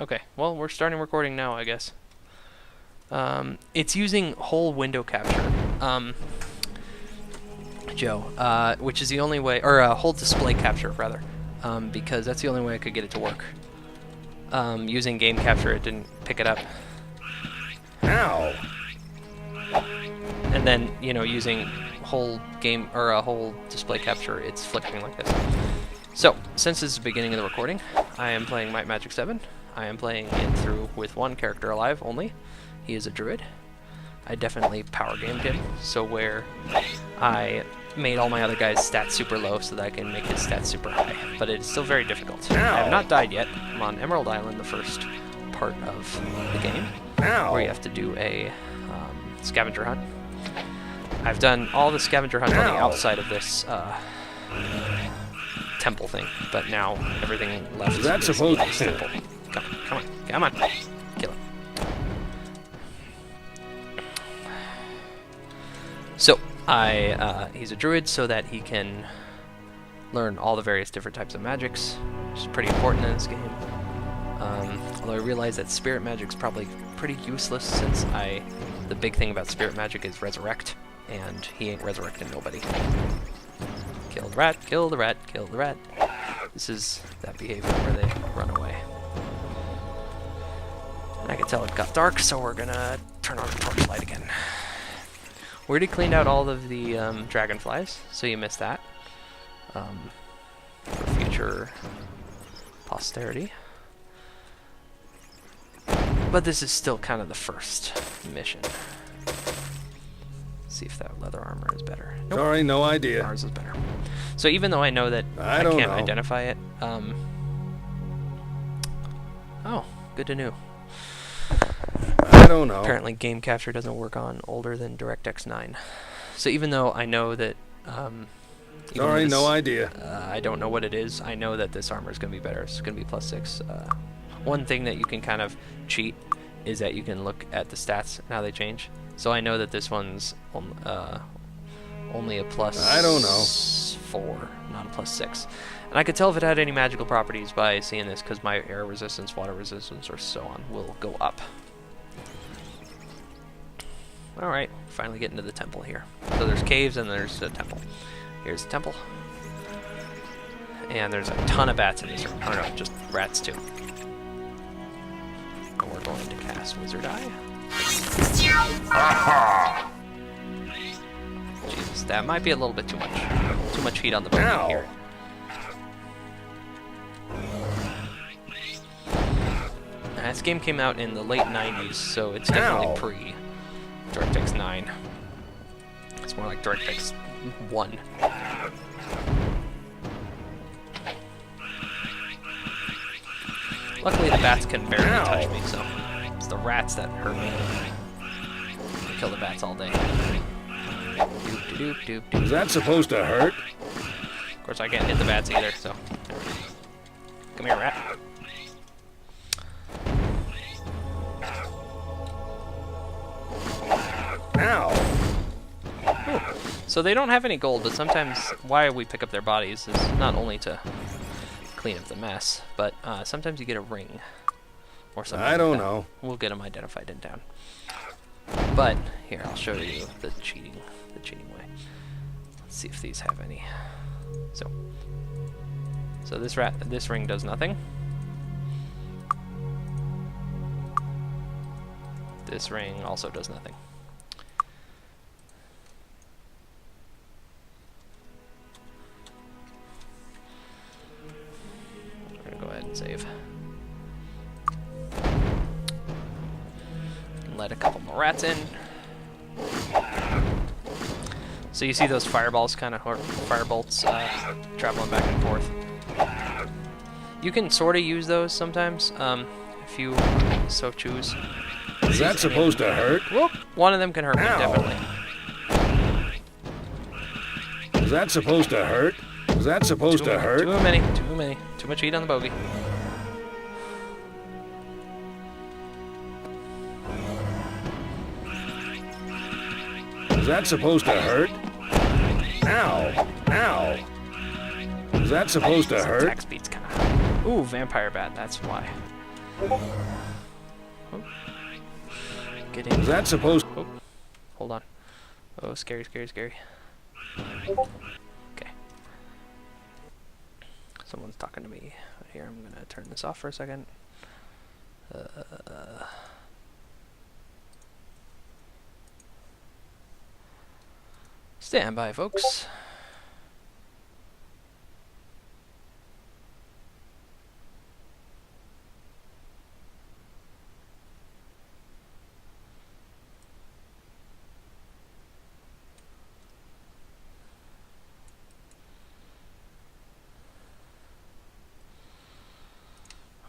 Okay, well, we're starting recording now, I guess. It's using whole window capture, Joe, which is the only way, or whole display capture, rather, because that's the only way I could get it to work. Using game capture, it didn't pick it up. Ow! And then, you know, using whole game, or a whole display capture, it's flickering like this. So, since this is the beginning of the recording, I am playing Might Magic 7. I am playing it through with one character alive only. He is a druid. I definitely power gamed him, so where I made all my other guys' stats super low so that I can make his stats super high. But it's still very difficult. Ow. I have not died yet. I'm on Emerald Island, the first part of the game, Ow. where you have to do a scavenger hunt. I've done all the scavenger hunt on the outside of this temple thing, but now everything left Is that is supposed in this temple. Come on. Kill him. So, he's a druid so that he can learn all the various different types of magics, which is pretty important in this game. Although I realize that spirit magic's probably pretty useless since the big thing about spirit magic is resurrect, and he ain't resurrecting nobody. Kill the rat, kill the rat, kill the rat. This is that behavior where they run away. And I can tell it got dark, so we're gonna turn on the torchlight again. We already cleaned out all of the dragonflies, so you missed that. For future posterity. But this is still kind of the first mission. See if that leather armor is better. Nope. Sorry, no idea. Ours is better. So even though I know that I can't identify it, oh, good to know. I don't know. Apparently game capture doesn't work on older than DirectX 9. So even though I know that Sorry, no idea. I don't know what it is, I know that this armor is going to be better. It's going to be +6. One thing that you can kind of cheat is that you can look at the stats and how they change. So I know that this one's only a I don't know. +4, not a +6. And I could tell if it had any magical properties by seeing this, because my air resistance, water resistance, or so on will go up. Alright, finally getting to the temple here. So there's caves and there's the temple. Here's the temple. And there's a ton of bats in this room. Oh no, just rats too. And we're going to cast Wizard Eye. Aha! Jesus, that might be a little bit too much. Too much heat on the bogey Ow. here. Now, this game came out in the late 90s, so it's definitely Ow. pre-DirectX 9. It's more like DirectX 1. Luckily, the bats can barely Ow. touch me, so it's the rats that hurt me. I kill the bats all day. Doop, doop, doop, doop. Is that supposed to hurt? Of course, I can't hit the bats either, so. Come here, rat. Ow! Ooh. So they don't have any gold, but sometimes why we pick up their bodies is not only to clean up the mess, but sometimes you get a ring or something. I don't know. We'll get them identified in town. But here, I'll show you the cheating way. Let's see if these have any. So this ring does nothing. This ring also does nothing. We're gonna go ahead and save. Let a couple more rats in. So you see those fireballs kind of, or firebolts, traveling back and forth. You can sort of use those sometimes, if you so choose. Is that supposed to hurt? Whoop! One of them can hurt me, Ow. definitely. Is that supposed to hurt? Is that supposed to hurt? Too many. Too much heat on the bogey. Is that supposed to hurt? Ow! Ow! Is that supposed to hurt? Attack speed's kind of. Ooh, vampire bat. That's why. Oh. Getting. Is that supposed? Oh, hold on. Oh, scary, scary, scary. Okay. Someone's talking to me here. I'm gonna turn this off for a second. Stand by, folks.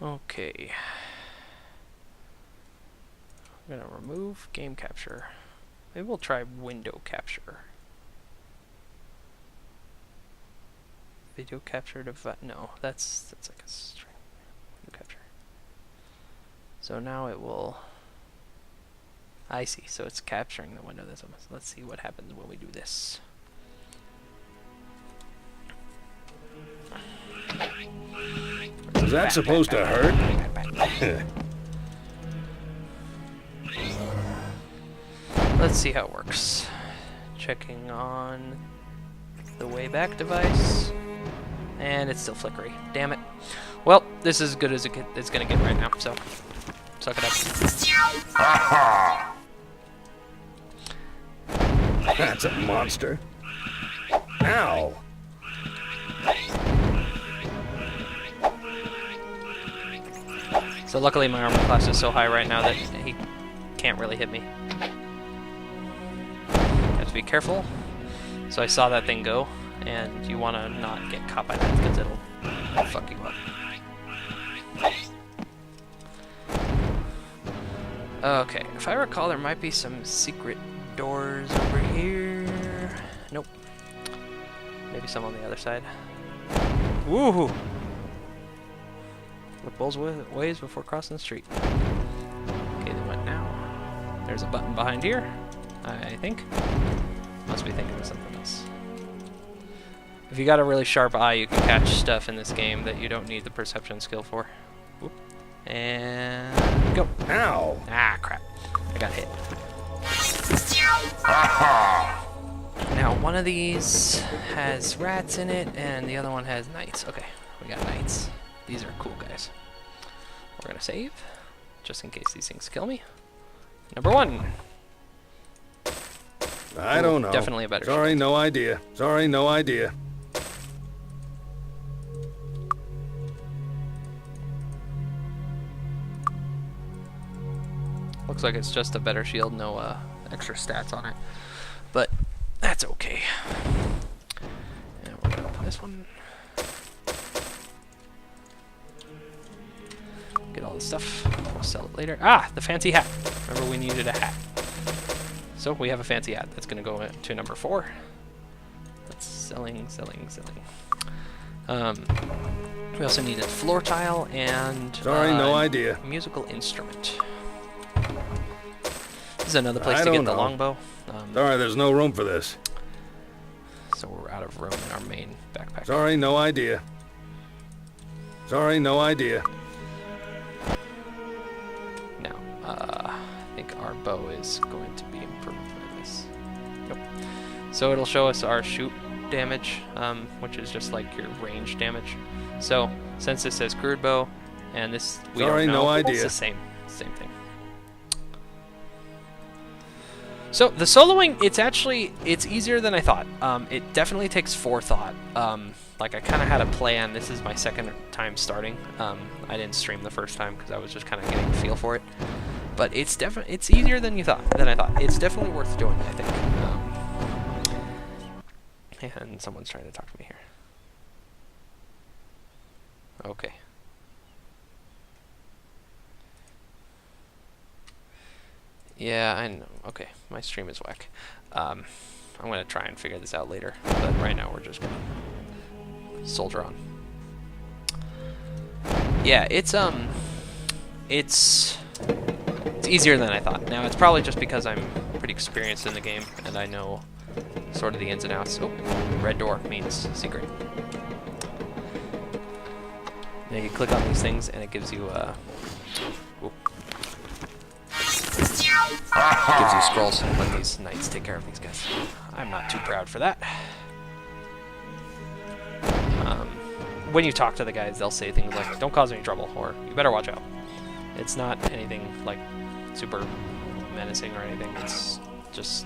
Okay. I'm gonna remove game capture. Maybe we'll try window capture. Video capture device. No, that's like a string. Window capture. So now it will. I see. So it's capturing the window. That's almost. Let's see what happens when we do this. Is that supposed to hurt? Let's see how it works. Checking on the way back device. And it's still flickery. Damn it. Well, this is as good as it's going to get right now, so suck it up. That's a monster. Ow! So luckily my armor class is so high right now that he can't really hit me. Have to be careful. So I saw that thing go, and you want to not get caught by that because it'll fuck you up. Okay, if I recall, there might be some secret doors over here. Nope. Maybe some on the other side. Woohoo! Look both ways before crossing the street. Okay, they went now. There's a button behind here, I think. Must be thinking of something else. If you got a really sharp eye, you can catch stuff in this game that you don't need the perception skill for. Whoop. And go. Ow! Ah, crap. I got hit. Aha! Now, one of these has rats in it, and the other one has knights. Okay, we got knights. These are cool guys. We're gonna save, just in case these things kill me. Number 1. I don't know. Definitely a better Sorry, shield. no idea. Sorry, no idea. Looks like it's just a better shield, no extra stats on it. But that's okay. And we're gonna open this one. Get all the stuff. We'll sell it later. Ah, the fancy hat. Remember, we needed a hat. So we have a fancy hat. That's going to go to number 4. That's selling. We also needed floor tile and Sorry, no idea. musical instrument. This is another place I to get don't the know. longbow. Sorry, there's no room for this. So we're out of room in our main backpack. Sorry, no idea. Sorry, no idea. Now, I think our bow is going to be improved by this. Yep. So it'll show us our shoot damage, which is just like your range damage. So since this says crude bow, and this we Sorry, don't know, no idea. it's the same thing. So the soloing, it's easier than I thought. It definitely takes forethought. Like I kind of had a plan. This is my second time starting. I didn't stream the first time because I was just kind of getting a feel for it. But it's easier than I thought. It's definitely worth doing, I think. And someone's trying to talk to me here. Okay. Yeah, I know. Okay, my stream is whack. I'm gonna try and figure this out later, but right now we're just gonna soldier on. Yeah, it's easier than I thought. Now it's probably just because I'm pretty experienced in the game and I know sort of the ins and outs. Oh, red door means secret. Now you click on these things, and it gives you gives you scrolls and let these knights take care of these guys. I'm not too proud for that. When you talk to the guys, they'll say things like, "Don't cause any trouble," or "You better watch out." It's not anything like super menacing or anything. It's just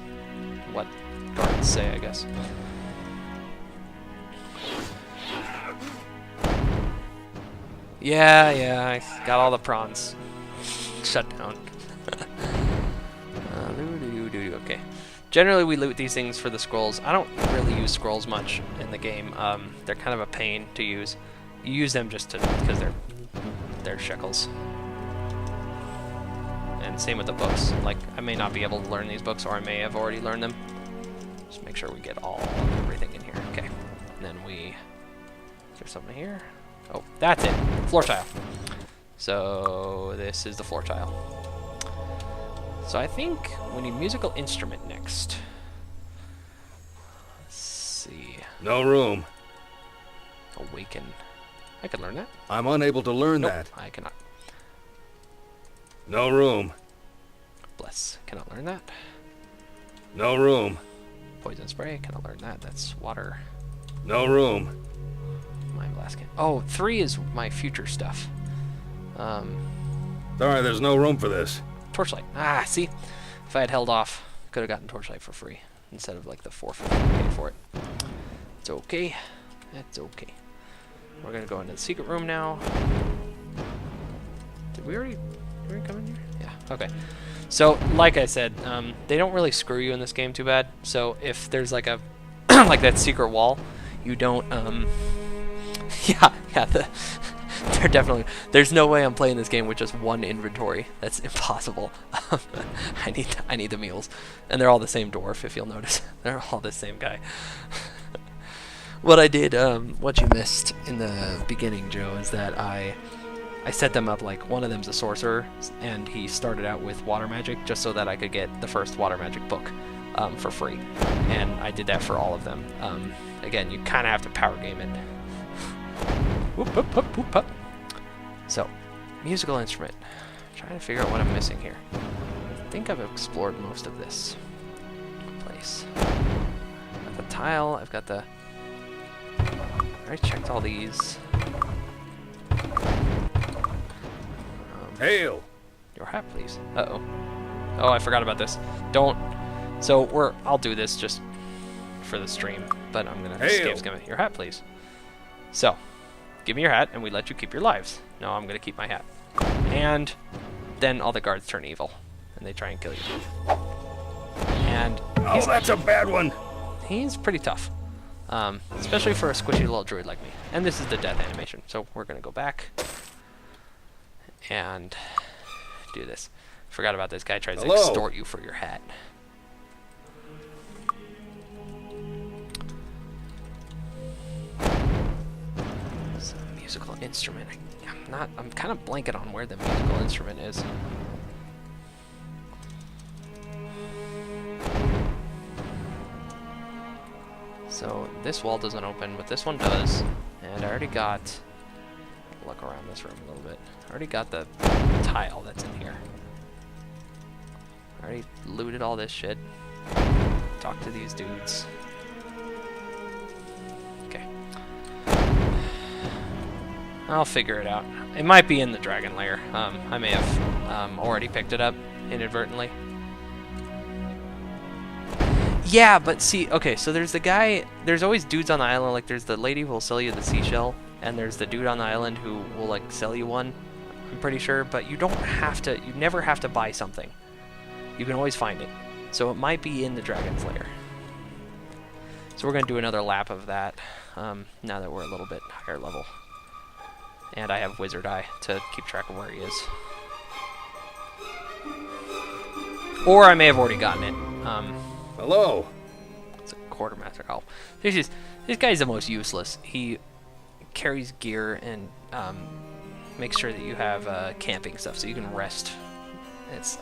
what guards say, I guess. Yeah, I got all the prawns shut down. Okay. Generally, we loot these things for the scrolls. I don't really use scrolls much in the game. They're kind of a pain to use. You use them just because they're shekels. And same with the books. Like, I may not be able to learn these books, or I may have already learned them. Just make sure we get everything in here. Okay. And then is there something here? Oh, that's it. Floor tile. So this is the floor tile. So I think we need musical instrument next. Let's see. No room. Awaken. I can learn that. I'm unable to learn Nope, that. I cannot. No room. Bless. Cannot learn that. No room. Poison spray. Cannot learn that. That's water. No room. Mind blast can. Oh, 3 is my future stuff. Sorry, there's no room for this. Torchlight. Ah, see? If I had held off, could have gotten Torchlight for free instead of like the $4.50 I paid for it. It's okay. That's okay. We're gonna go into the secret room now. Did we already come in here? Yeah, okay. So, like I said, they don't really screw you in this game too bad. So if there's like a like that secret wall, you don't they're definitely, there's no way I'm playing this game with just one inventory. That's impossible. I need the mules, and they're all the same dwarf. If you'll notice, they're all the same guy. What I did, what you missed in the beginning, Joe, is that I set them up like one of them's a sorcerer, and he started out with water magic just so that I could get the first water magic book for free, and I did that for all of them. Again, you kind of have to power game it. Whoop, whoop, whoop, whoop, whoop. So, musical instrument. Trying to figure out what I'm missing here. I think I've explored most of this place. Got the tile. I've got the. I already checked all these. Hail! Your hat, please. Uh-oh. Oh, I forgot about this. Don't. So I'll do this just for the stream, but I'm gonna skim it. Your hat, please. So, give me your hat, and we let you keep your lives. No, I'm gonna keep my hat. And then all the guards turn evil, and they try and kill you. And oh, that's a bad one. He's pretty tough, especially for a squishy little druid like me. And this is the death animation, so we're gonna go back and do this. Forgot about this guy tries to extort you for your hat. So, musical instrument. I'm kind of blanking on where the musical instrument is. So this wall doesn't open, but this one does. And I already got, look around this room a little bit. I already got the tile that's in here. I already looted all this shit. Talked to these dudes. Okay. I'll figure it out. It might be in the dragon lair. I may have already picked it up inadvertently. Yeah, but see, okay, so there's the guy, there's always dudes on the island, like there's the lady who will sell you the seashell, and there's the dude on the island who will like sell you one, I'm pretty sure, but you don't have to, you never have to buy something. You can always find it. So it might be in the dragon's lair. So we're going to do another lap of that, now that we're a little bit higher level. And I have Wizard Eye to keep track of where he is. Or I may have already gotten it. Hello. It's a quartermaster. Oh, this guy's the most useless. He carries gear and makes sure that you have camping stuff so you can rest. It's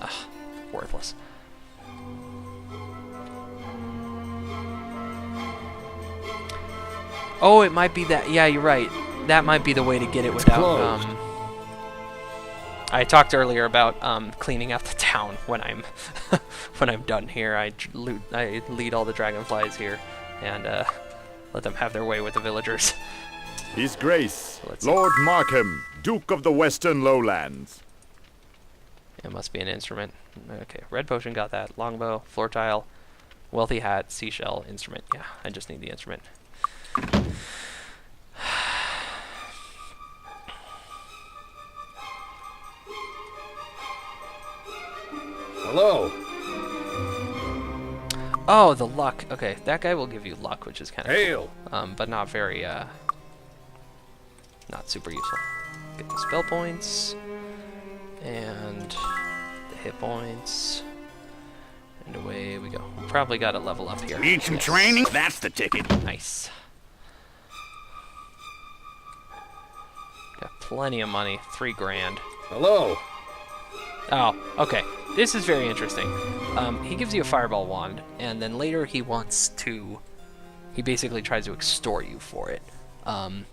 worthless. Oh, it might be that. Yeah, you're right. that might be the way to get it without. closed. I talked earlier about cleaning out the town when I'm when I'm done here. I lead all the dragonflies here and let them have their way with the villagers. His Grace, Let's see. Lord Markham, Duke of the Western Lowlands. It must be an instrument. Okay, red potion, got that. Longbow, floor tile, wealthy hat, seashell, instrument. Yeah, I just need the instrument. Hello. Oh, the luck. Okay, that guy will give you luck, which is kind of Hail. cool. But not very, not super useful. Get the spell points, and the hit points, and away we go. We probably got to level up here. Need some Yes. training? That's the ticket. Nice. Got plenty of money, 3 grand. Hello. Oh, okay. This is very interesting. He gives you a fireball wand, and then later he wants to... He basically tries to extort you for it. I'm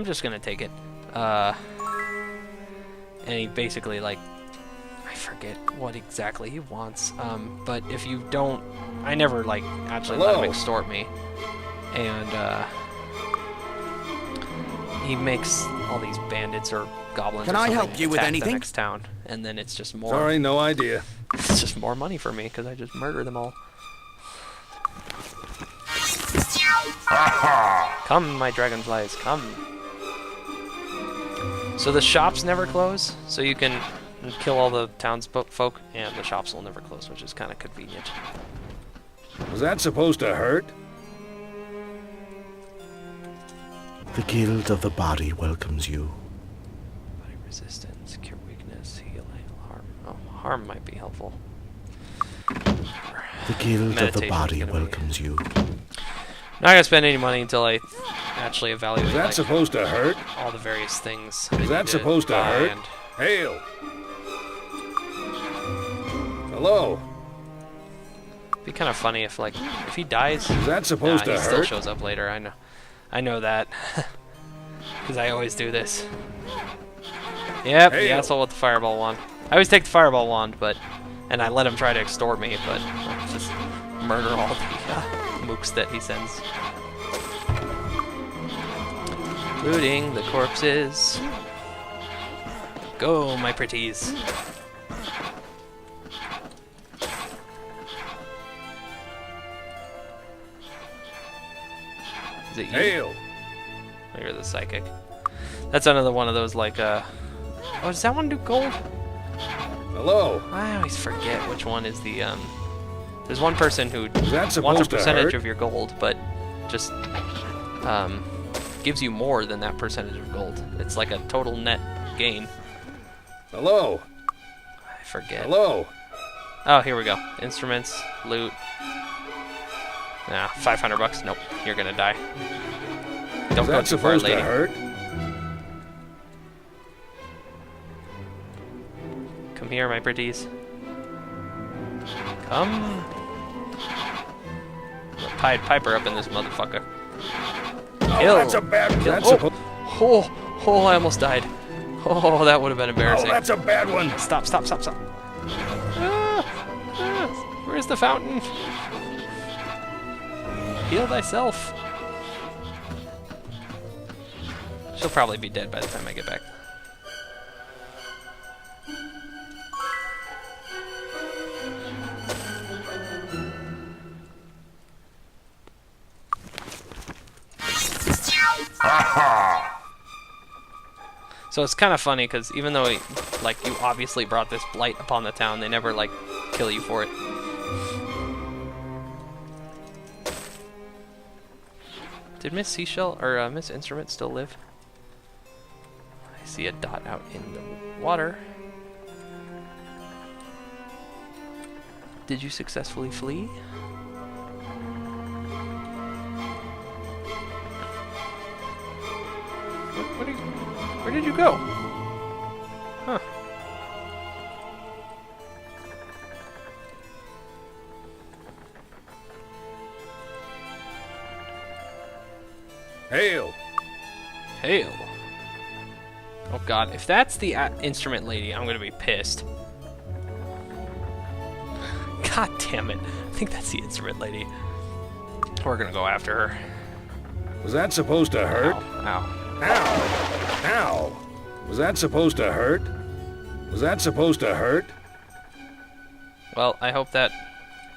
just gonna take it. And he basically, like... I forget what exactly he wants. But if you don't... I never, like, actually let him Hello. extort me. And, he makes all these bandits or goblins Can or I something help you with attack anything? the next town, and then it's just more... Sorry, no idea. It's just more money for me because I just murder them all. Come, my dragonflies, come. So the shops never close, so you can kill all the townsfolk, and the shops will never close, which is kind of convenient. Was that supposed to hurt? The Guild of the Body welcomes you. Body resistance, cure weakness, healing, harm. Oh, harm might be helpful. The Guild of the Meditation's Body gonna be- welcomes you. Not gonna spend any money until I actually evaluate Was that like, supposed to hurt? all the various things. Was that supposed to hurt? And Hail. Hello. it'd be kind of funny if he dies. Was that supposed Nah, to he still hurt? shows up later. I know that because I always do this. Yep, the Hail. asshole with the fireball wand. I always take the fireball wand, and I let him try to extort me, but I just murder all the mooks that he sends. Looting the corpses. Go, my pretties. Is it you? Hail. Oh, you're the psychic. That's another one of those like oh, does that one do gold? Hello. I always forget which one is the there's one person who Was that wants a supposed to percentage hurt? of your gold, but just gives you more than that percentage of gold. It's like a total net gain. Hello. I forget. Hello. Oh, here we go. Instruments, loot. Nah, 500 bucks. Nope, you're gonna die. Don't Was go that too far, supposed lady. to hurt? Come here, my pretties. Come. Pied Piper up in this motherfucker. Oh, Kill. that's a bad. Kill. That's Oh, supposed. oh, I almost died. Oh, that would have been Oh, embarrassing. that's a bad one. Stop. Where's the fountain? Heal thyself. She'll probably be dead by the time I get back. So it's kind of funny because even though you obviously brought this blight upon the town, they never kill you for it. Did Miss Seashell or Miss Instrument still live? I see a dot out in the water. Did you successfully flee? Where did you go? Huh. Hail. Hail. Oh god, if that's the instrument lady, I'm gonna be pissed. God damn it. I think that's the instrument lady. We're gonna go after her. Was that supposed to hurt? Ow. Ow! Ow! Was that supposed to hurt? Was that supposed to hurt? Well, I hope that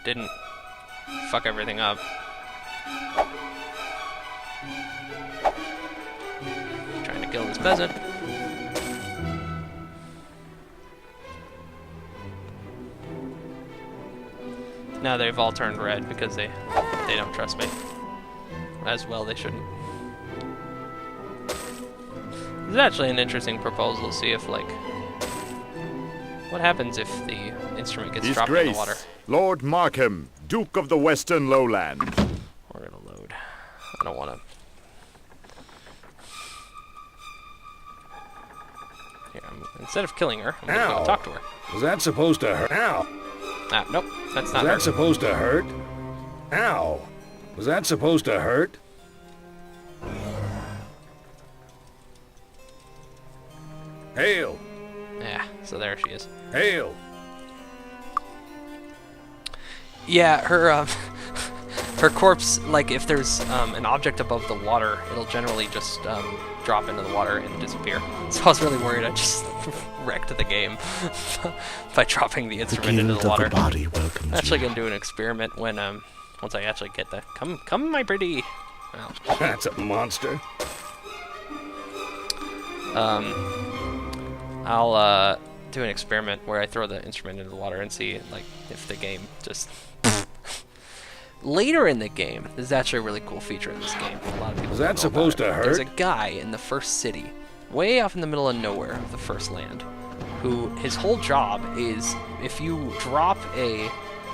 didn't fuck everything up. Trying to kill this peasant. Now they've all turned red because they don't trust me. As well they shouldn't. This is actually an interesting proposal. See if, like, what happens if the instrument gets His dropped Grace, in the water? Lord Markham, Duke of the Western Lowlands. We're gonna load. I don't want to. Here, instead of killing her, I'm gonna go talk to her. Was that supposed to hurt? Ow! Ah, nope, that's Was not that her. supposed to hurt? Ow! Was that supposed to hurt? Hail! Yeah, so there she is. Hail! Yeah, her her corpse, like if there's an object above the water, it'll generally just drop into the water and disappear. So I was really worried I just wrecked the game by dropping the The instrument into guild the of water. the body welcomes I'm actually you. gonna do an experiment when once I actually get the come my pretty. Well, That's a monster. I'll do an experiment where I throw the instrument into the water and see like if the game just. Later in the game, this is actually a really cool feature of this game. A lot of people Was don't that know supposed about it. to There's a hurt? guy in the first city, way off in the middle of nowhere of the first land, who his whole job is if you drop a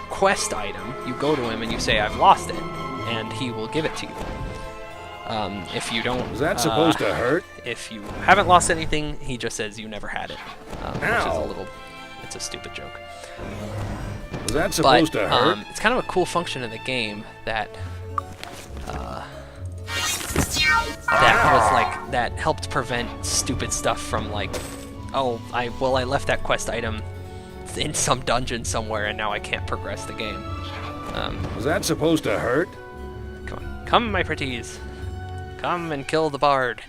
quest item, you go to him and you say, "I've lost it," and he will give it to you. If you don't, Was that supposed to hurt? if you haven't lost anything, he just says you never had it, which is Ow. it's a stupid joke. Was that supposed to hurt? It's kind of a cool function in the game that that helped prevent stupid stuff from like, oh, I left that quest item in some dungeon somewhere and now I can't progress the game. Was that supposed to hurt? Come my pretties, come and kill the bard.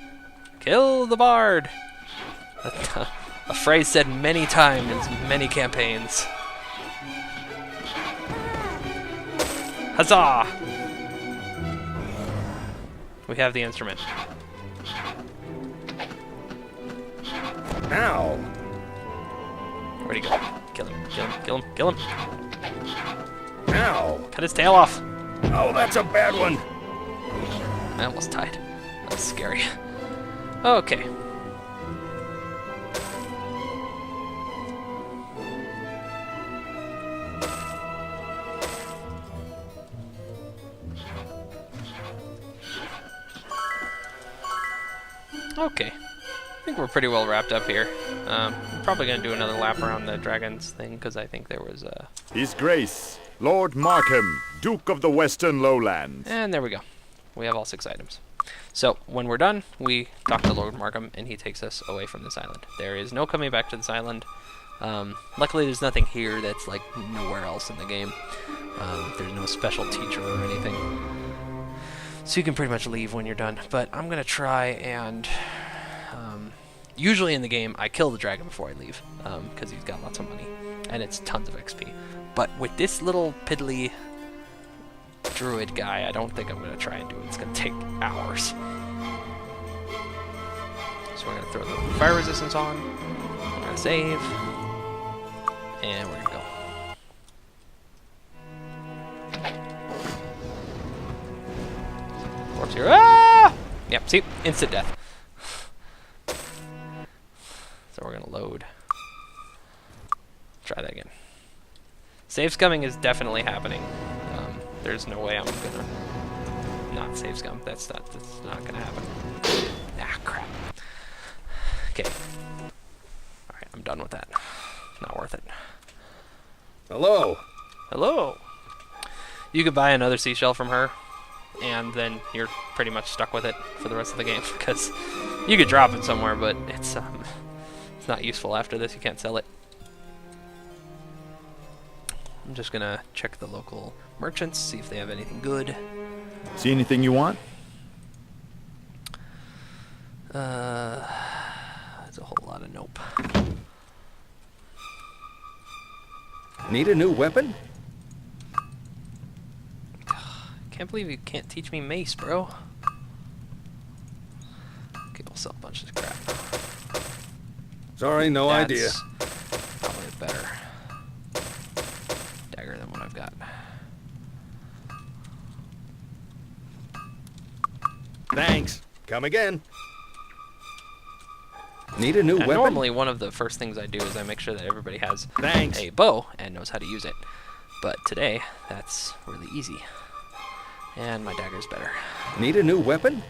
Kill the bard. A phrase said many times in many campaigns. Huzzah! We have the instrument. Ow! Where'd he go? Kill him, kill him, kill him, kill him. Ow! Cut his tail off. Oh, that's a bad one. I almost died. That was scary. Okay. Okay. I think we're pretty well wrapped up here. I'm probably going to do another lap around the dragons thing, because I think there was a... His Grace, Lord Markham, Duke of the Western Lowlands. And there we go. We have all 6 items. So, when we're done, we talk to Lord Markham, and he takes us away from this island. There is no coming back to this island. Luckily, there's nothing here that's, like, nowhere else in the game. There's no special teacher or anything. So you can pretty much leave when you're done. But I'm going to try and... usually in the game, I kill the dragon before I leave, because he's got lots of money, and it's tons of XP. But with this little piddly druid guy, I don't think I'm going to try and do it. It's going to take hours. So we're going to throw the fire resistance on, we're going to save, and we're going to go. Corpse here. Ah! Yep, see? Instant death. So we're gonna load. Try that again. Save scumming is definitely happening. There's no way I'm gonna not save scum. That's not gonna happen. Ah, crap. Okay. Alright, I'm done with that. Not worth it. Hello. Hello! You could buy another seashell from her, and then you're pretty much stuck with it for the rest of the game, because You could drop it somewhere, but it's not useful after this. You can't sell it. I'm just gonna check the local merchants, see if they have anything good. See anything you want? There's a whole lot of nope. Need a new weapon? Can't believe you can't teach me mace, bro. Okay, we'll sell a bunch of crap. Sorry, no idea. That's probably a better dagger than what I've got. Thanks. Come again. Need a new And weapon? normally, one of the first things I do is I make sure that everybody has Thanks. a bow and knows how to use it. But today, that's really easy. And my dagger's better. Need a new weapon?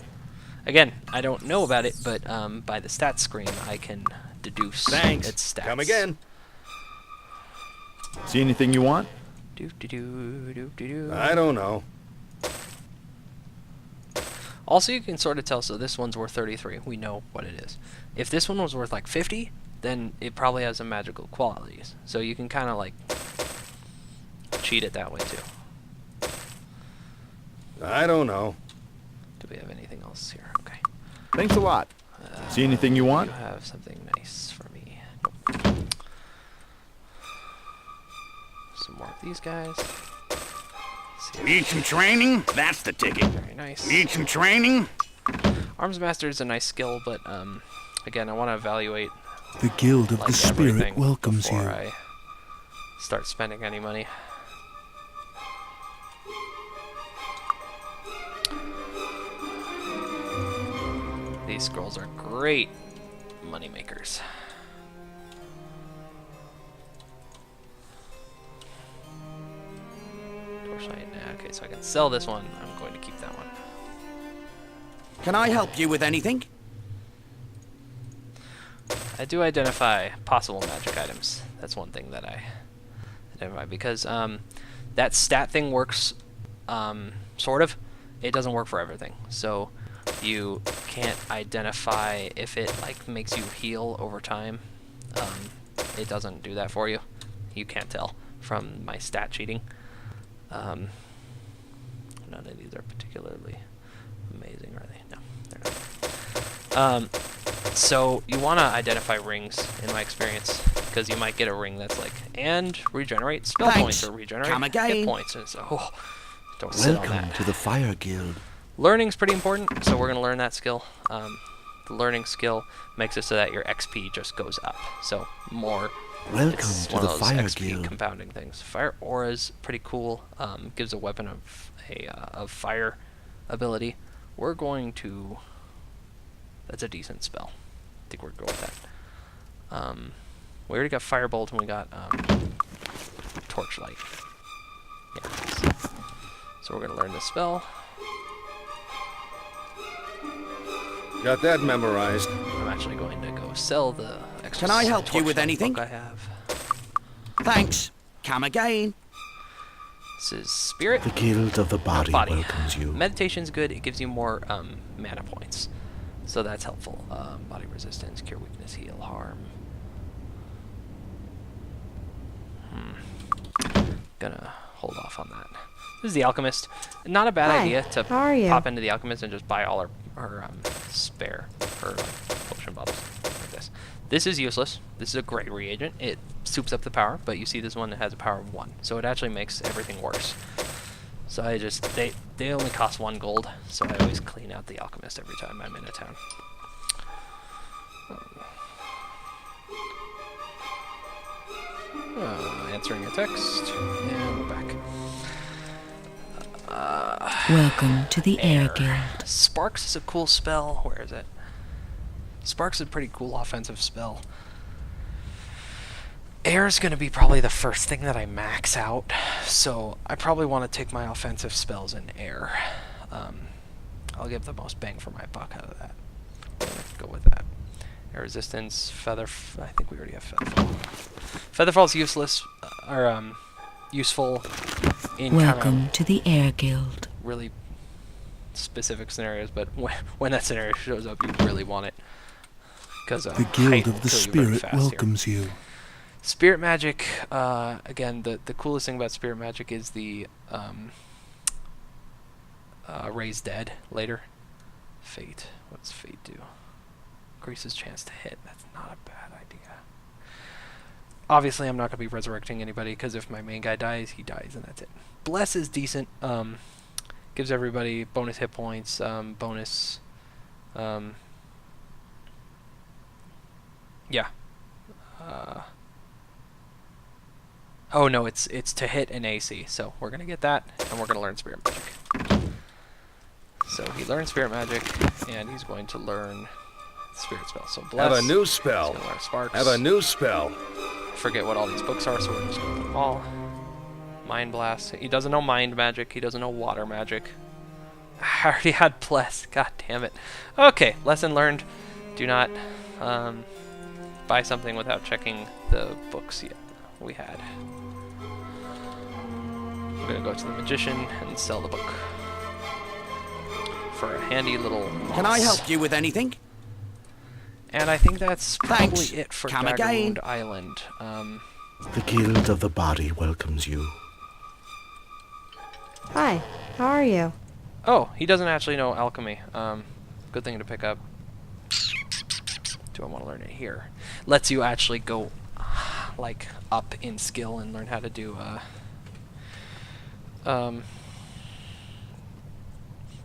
Again, I don't know about it, but by the stats screen, I can deduce Thanks. its stats. Come again. See anything you want? Do do do do do do. I don't know. Also, you can sort of tell. So this one's worth 33. We know what it is. If this one was worth like 50, then it probably has some magical qualities. So you can kind of like cheat it that way too. I don't know. Do we have anything else here? Okay. Thanks a lot. See anything you want? You have something nice for me. Nope. Some more of these guys. See Need some training? That's the ticket. very nice. Need some training? Arms Master is a nice skill, but again, I want to evaluate The Guild of like the Spirit everything welcomes before you. I start spending any money. These scrolls are great money makers. Torchlight, okay, so I can sell this one. I'm going to keep that one. Can I help you with anything? I do identify possible magic items. That's one thing that I identify because that stat thing works sort of. It doesn't work for everything. So you can't identify if it like makes you heal over time. It doesn't do that for you. You can't tell from my stat cheating. None of these are particularly amazing, are they? No, they're not. So you want to identify rings, in my experience, because you might get a ring that's like, and regenerate spell Thanks. points or regenerate Come hit again. points. And so, don't sit on Welcome that. to the Fire Guild. Learning's pretty important, so we're going to learn that skill. The learning skill makes it so that your XP just goes up. So more. Welcome It's to one the of those Fire XP Guild. compounding things. Fire Aura's pretty cool. Gives a weapon of fire ability. We're going to. That's a decent spell. I think we're going with that. We already got Firebolt and we got Torchlight. Yeah. So we're gonna learn this spell. Got that memorized. I'm actually going to go sell the extra. Can I help you with Torchlight anything? book I have. Thanks. Come again. This is Spirit. The Guild of the Body, welcomes you. Meditation's good. It gives you more mana points, so that's helpful. Body resistance, cure weakness, heal harm. Gonna hold off on that. This is the Alchemist. Not a bad Hi, idea to how are you? pop into the Alchemist and just buy all her spare potion bottles like this. This is useless. This is a great reagent. It soups up the power, but you see this one that has a power of 1, so it actually makes everything worse. So I just they only cost 1 gold, so I always clean out the Alchemist every time I'm in a town. Answering a text, and we're back. Welcome to the Air Guild. Sparks is a cool spell. Where is it? Sparks is a pretty cool offensive spell. Air is going to be probably the first thing that I max out, so I probably want to take my offensive spells in air. I'll give the most bang for my buck out of that. I'm going to go with that. Air resistance, I think we already have Featherfall. Featherfall's useless, or useful in Welcome to the Air Guild. really specific scenarios, but when that scenario shows up, you really want it. Because The Guild of the Spirit welcomes you. Spirit magic, again, the coolest thing about spirit magic is the raise dead later. Fate. What's fate do? Increases chance to hit. That's not a bad idea. Obviously, I'm not going to be resurrecting anybody, because if my main guy dies, he dies, and that's it. Bless is decent. Gives everybody bonus hit points, bonus... yeah. Oh no, it's to hit an AC, so we're gonna get that, and we're gonna learn Spirit Magic. So he learns Spirit Magic, and he's going to learn Spirit Spell. So Bless. Have a new spell. He's gonna learn Sparks. Have a new spell. Forget what all these books are, so we're just gonna put them all. Mind Blast. He doesn't know Mind Magic. He doesn't know Water Magic. I already had Bless. God damn it. Okay, lesson learned. Do not buy something without checking the books yet we had. I'm gonna go to the Magician and sell the book for a handy little moss. Can I help you with anything? And I think that's probably Thanks. it for Come Daggerwound again. Island. The Guild of the Body welcomes you. Hi, how are you? Oh, he doesn't actually know alchemy. Good thing to pick up. Do I want to learn it here? Lets you actually go like up in skill and learn how to do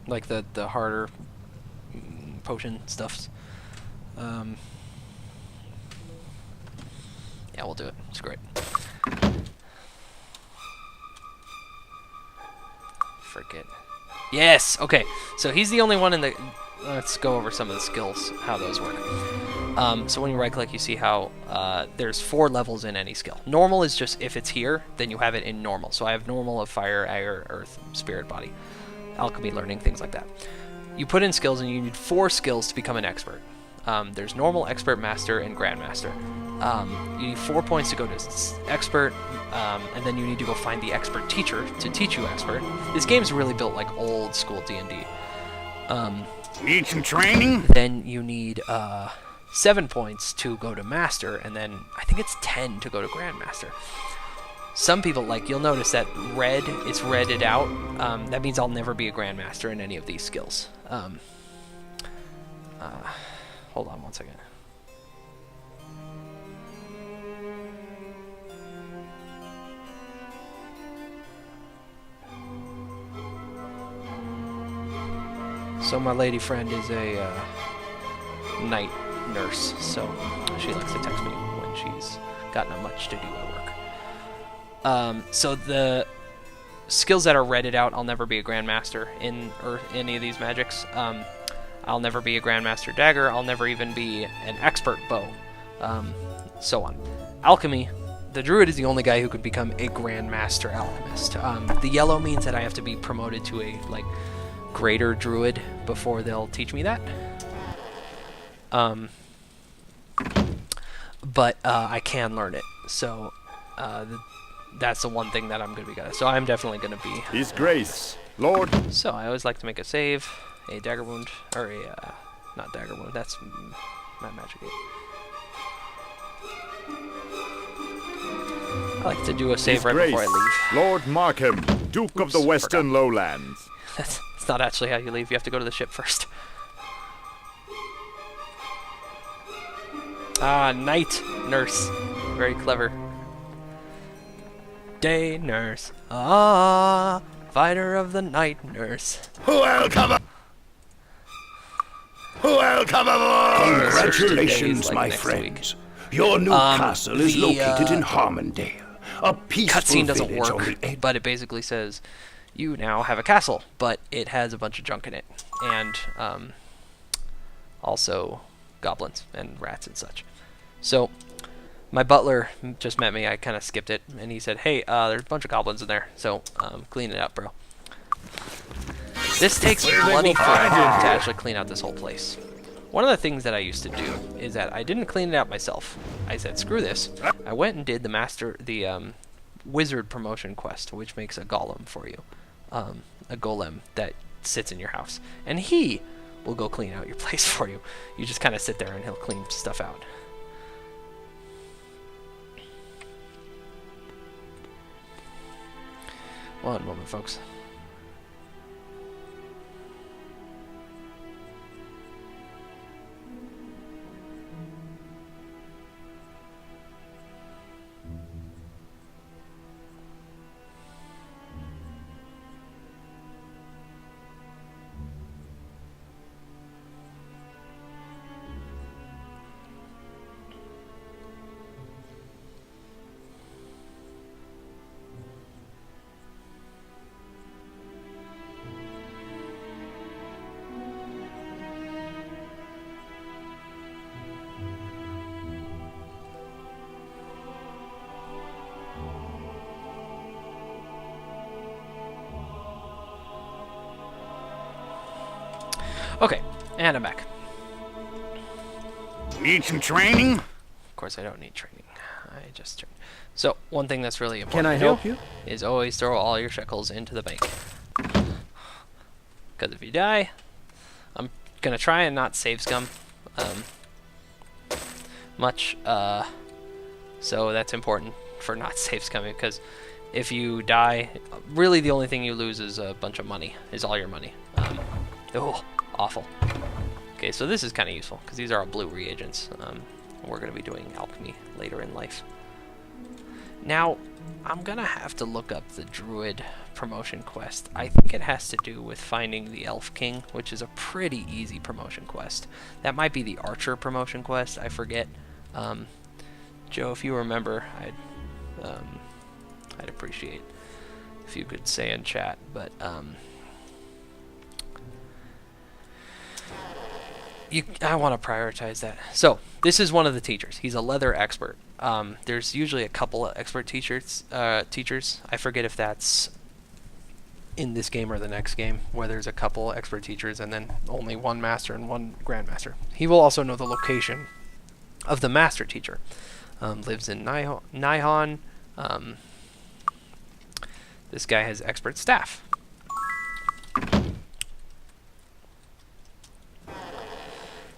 like the harder potion stuffs. Yeah, we'll do it. It's great. Forget. Yes. Okay. So he's the only one in the. Let's go over some of the skills, how those work. So when you right-click, you see how there's 4 levels in any skill. Normal is just if it's here, then you have it in normal. So I have normal of fire, air, earth, spirit, body, alchemy, learning, things like that. You put in skills, and you need 4 skills to become an expert. There's normal, expert, master, and grandmaster. You need 4 points to go to expert, and then you need to go find the expert teacher to teach you expert. This game's really built like old school D&D. Need some training? Then you need 7 points to go to master, and then I think it's 10 to go to grandmaster. Some people, like, you'll notice that red, it's redded out. That means I'll never be a grandmaster in any of these skills. Hold on one second. So my lady friend is a night nurse, so she likes to text me when she's got not much to do at work. So the skills that are redded out, I'll never be a grandmaster in any of these magics. I'll never be a grandmaster dagger. I'll never even be an expert bow. So on. Alchemy. The druid is the only guy who could become a grandmaster alchemist. The yellow means that I have to be promoted to a greater druid before they'll teach me that. But I can learn it. So that's the one thing that I'm going to be good at. So I'm definitely going to be. His Grace, Lord. So I always like to make a save, a dagger wound, or a not dagger wound. That's my magic aid. I like to do a save His right Grace, before I leave. Lord Markham, Duke of the Western Lowlands. That's not actually how you leave. You have to go to the ship first. Ah, night nurse. Very clever. Day nurse. Ah, fighter of the night nurse. Welcome aboard! Congratulations, like my next friends. Your new castle is located in Harmondale, a peaceful Cutscene doesn't village on work, the edge. but it basically says you now have a castle, but it has a bunch of junk in it, and also goblins and rats and such. So my butler just met me. I kind of skipped it, and he said, "Hey, there's a bunch of goblins in there, so clean it up, bro." This takes bloody forever to actually clean out this whole place. One of the things that I used to do is that I didn't clean it out myself. I said, "Screw this." I went and did the wizard promotion quest, which makes a golem for you, a golem that sits in your house, and he will go clean out your place for you. You just kind of sit there and he'll clean stuff out. One moment, folks. Okay, and I'm back. Need some training? Of course, I don't need training. I just trained. So, one thing that's really important Can I to help do you? is always throw all your shekels into the bank. Because if you die, I'm gonna try and not save scum much. So that's important for not save scumming, because if you die, really the only thing you lose is a bunch of money. Is all your money. Oh, awful. Okay, so this is kind of useful because these are all blue reagents. We're going to be doing alchemy later in life. Now, I'm going to have to look up the druid promotion quest. I think it has to do with finding the elf king, which is a pretty easy promotion quest. That might be the archer promotion quest. I forget. Joe, if you remember, I'd appreciate if you could say in chat, but I want to prioritize that. So this is one of the teachers. He's a leather expert. There's usually a couple of expert teachers. I forget if that's in this game or the next game, where there's a couple expert teachers and then only one master and one grandmaster. He will also know the location of the master teacher. Lives in Nihon. This guy has expert staff.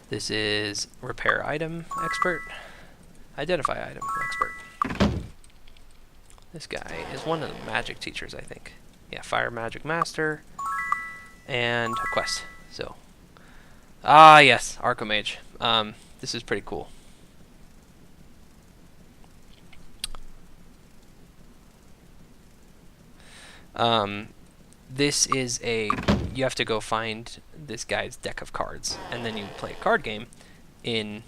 This is repair item expert, identify item expert. This guy is one of the magic teachers, I think. Yeah, fire magic master, and a quest. So, yes, Archimage. This is pretty cool. This is you have to go find this guy's deck of cards, and then you play a card game in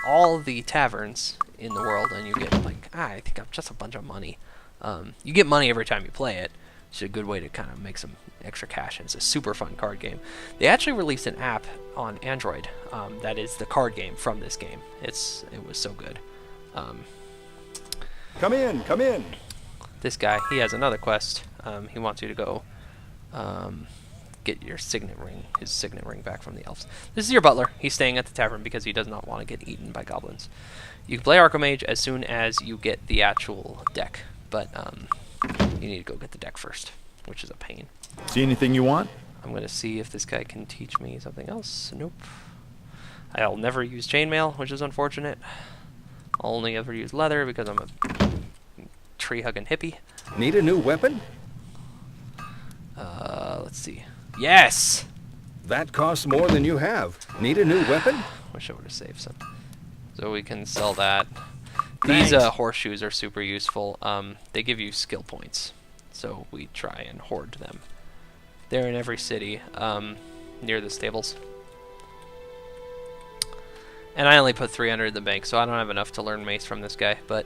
all the taverns in the world, and you get like, I think I'm just a bunch of money. You get money every time you play it. It's a good way to kind of make some extra cash, and it's a super fun card game. They actually released an app on Android that is the card game from this game. It was so good. Come in, come in. This guy, he has another quest. He wants you to go get your signet ring, his signet ring back from the elves. This is your butler. He's staying at the tavern because he does not want to get eaten by goblins. You can play Archimage as soon as you get the actual deck, but you need to go get the deck first, which is a pain. See anything you want? I'm going to see if this guy can teach me something else. Nope. I'll never use chainmail, which is unfortunate. I'll only ever use leather because I'm a tree-hugging hippie. Need a new weapon? Let's see. Yes! That costs more than you have. Need a new weapon? Wish I would have saved some. So we can sell that. Thanks. These horseshoes are super useful. They give you skill points, so we try and hoard them. They're in every city near the stables. And I only put 300 in the bank, so I don't have enough to learn mace from this guy. But,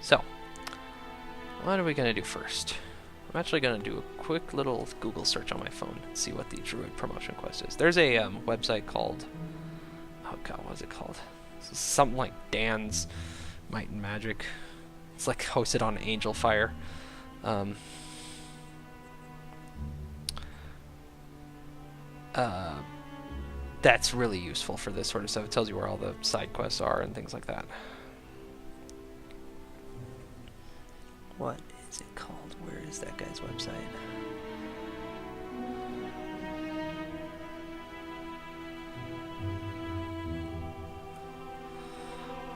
so, what are we going to do first? I'm actually going to do a quick little Google search on my phone and see what the Druid promotion quest is. There's a website called, oh god, what is it called? It's something like Dan's Might and Magic. It's like hosted on Angel Fire. That's really useful for this sort of stuff. It tells you where all the side quests are and things like that. What is it called? Where is that guy's website?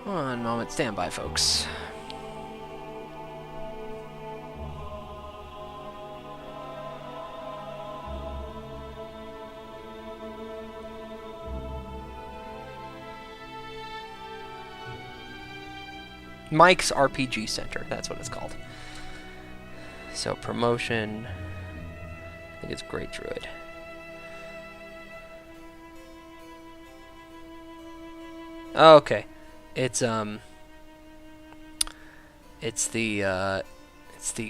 One moment, stand by, folks. Mike's RPG Center, that's what it's called. So promotion, I think it's Great Druid. Okay, it's the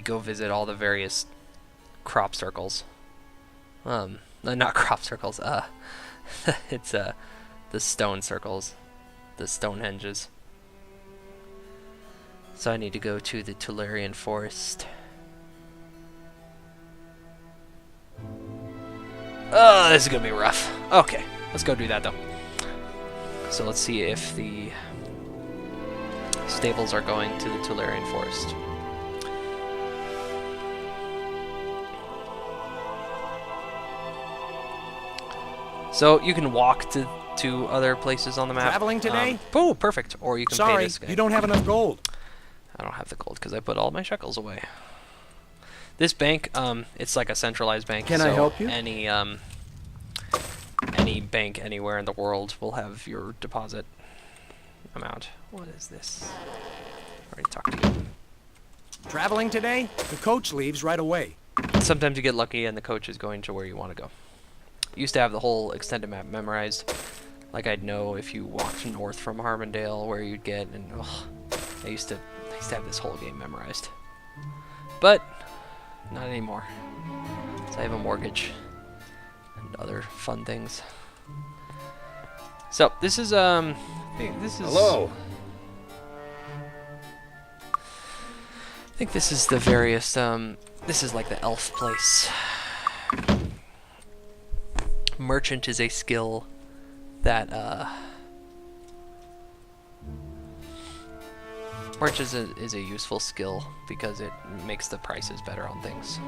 go visit all the various crop circles. No, not crop circles. It's the stone circles, the Stonehenges. So I need to go to the Tolarian Forest. Oh, this is gonna be rough. Okay, let's go do that though. So let's see if the stables are going to the Tolarian Forest. So you can walk to other places on the map. Traveling today? Oh, perfect. Or you can pay Sorry, this guy. you don't have enough gold. I don't have the gold because I put all my shekels away. This bank, it's like a centralized bank. Can so I help you? Any bank anywhere in the world will have your deposit amount. What is this? I already talked to you. Traveling today? The coach leaves right away. Sometimes you get lucky and the coach is going to where you want to go. Used to have the whole extended map memorized. Like I'd know if you walked north from Harmondale where you'd get, and I used to have this whole game memorized. But not anymore. So I have a mortgage and other fun things. So this is Hello. I think this is the various this is like the elf place. Merchant is a skill that Merchant is a useful skill because it makes the prices better on things.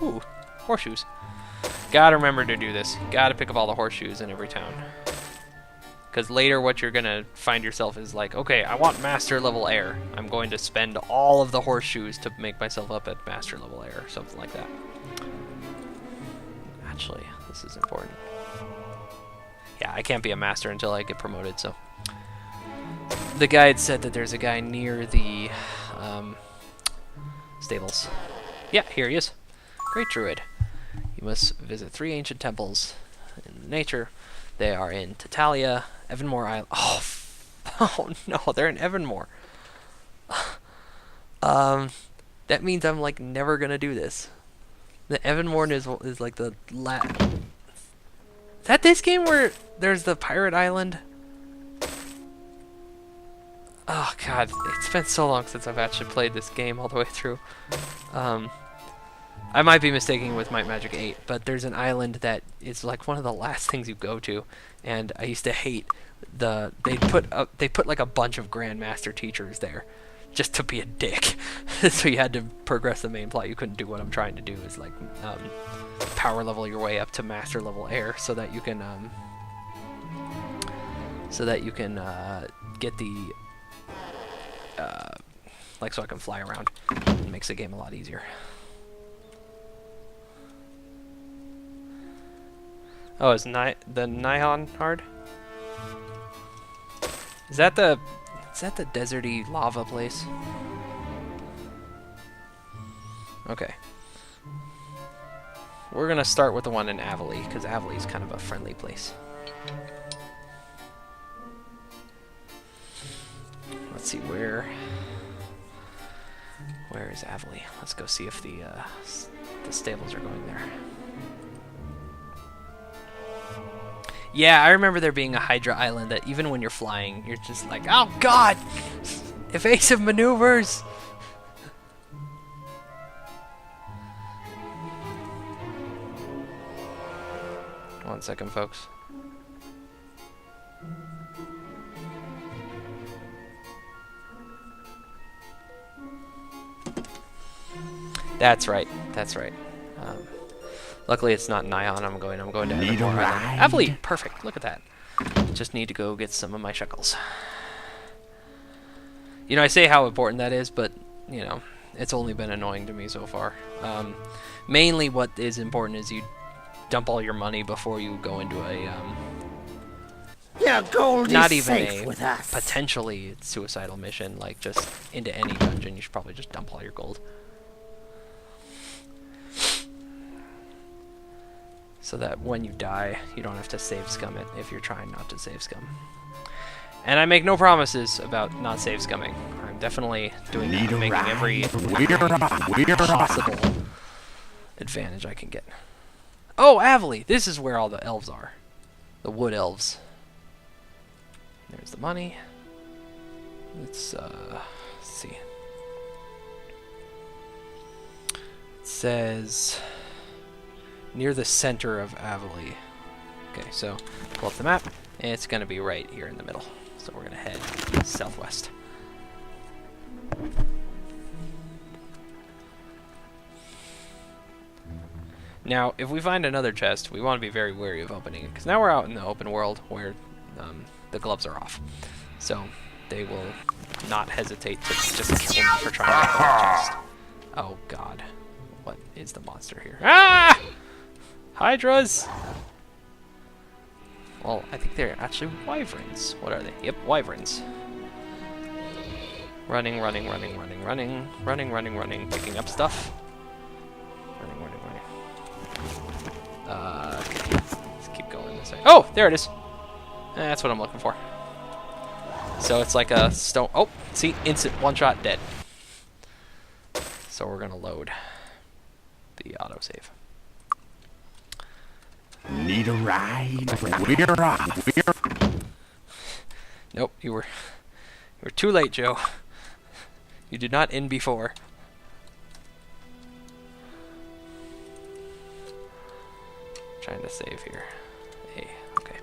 Ooh, horseshoes. Gotta remember to do this. Gotta pick up all the horseshoes in every town. Because later what you're gonna find yourself is like, okay, I want master level air. I'm going to spend all of the horseshoes to make myself up at master level air, or something like that. Actually, this is important. Yeah, I can't be a master until I get promoted, so. The guide said that there's a guy near the stables. Yeah, here he is. Great Druid. You must visit 3 ancient temples in nature. They are in Tatalia, Evanmore Island. Oh, oh no, they're in Evanmore. That means I'm like never gonna do this. The Evanmore is like the Is that this game where there's the pirate island? Oh god, it's been so long since I've actually played this game all the way through. I might be mistaking with Might Magic 8, but there's an island that is like one of the last things you go to, and I used to hate they put like a bunch of Grandmaster teachers there just to be a dick. So you had to progress the main plot. You couldn't do what I'm trying to do, is like power level your way up to master level air so that you can get the like so I can fly around. It makes the game a lot easier. Oh, is the Nihon hard? Is that the deserty lava place? Okay. We're gonna start with the one in Avali, because Avali is kind of a friendly place. Let's see, where is Avali? Let's go see if the stables are going there. Yeah, I remember there being a Hydra island that even when you're flying, you're just like, oh god! Evasive maneuvers! One second, folks. That's right. That's right. Luckily, it's not Nihon. I'm going to Need a Evermore ride? Island. Heavily, perfect. Look at that. Just need to go get some of my shekels. You know, I say how important that is, but you know, it's only been annoying to me so far. Mainly, what is important is you dump all your money before you go into a Your gold not is even safe a with us. potentially suicidal mission, like just into any dungeon. You should probably just dump all your gold. So that when you die, you don't have to save scum it if you're trying not to save scum. And I make no promises about not save scumming. I'm definitely doing that. I'm making every possible advantage I can get. Oh, Avali! This is where all the elves are. The wood elves. There's the money. Let's see. It says near the center of Avali. Okay, so pull up the map, and it's going to be right here in the middle. So we're going to head southwest. Now, if we find another chest, we want to be very wary of opening it, because now we're out in the open world where the gloves are off. So they will not hesitate to just kill me for trying to open the chest. Oh god. What is the monster here? Ah! Hydras! Well, I think they're actually wyverns. What are they? Yep, wyverns. Running, running, running, running, running, running, running, running, picking up stuff. Running, running, running. Okay. Let's keep going this way. Oh, there it is. That's what I'm looking for. So it's like a stone. Oh, see, instant one-shot dead. So we're gonna load the autosave. Need a ride? We're off. Nope, you were too late, Joe. You did not end before. Trying to save here. Hey, okay.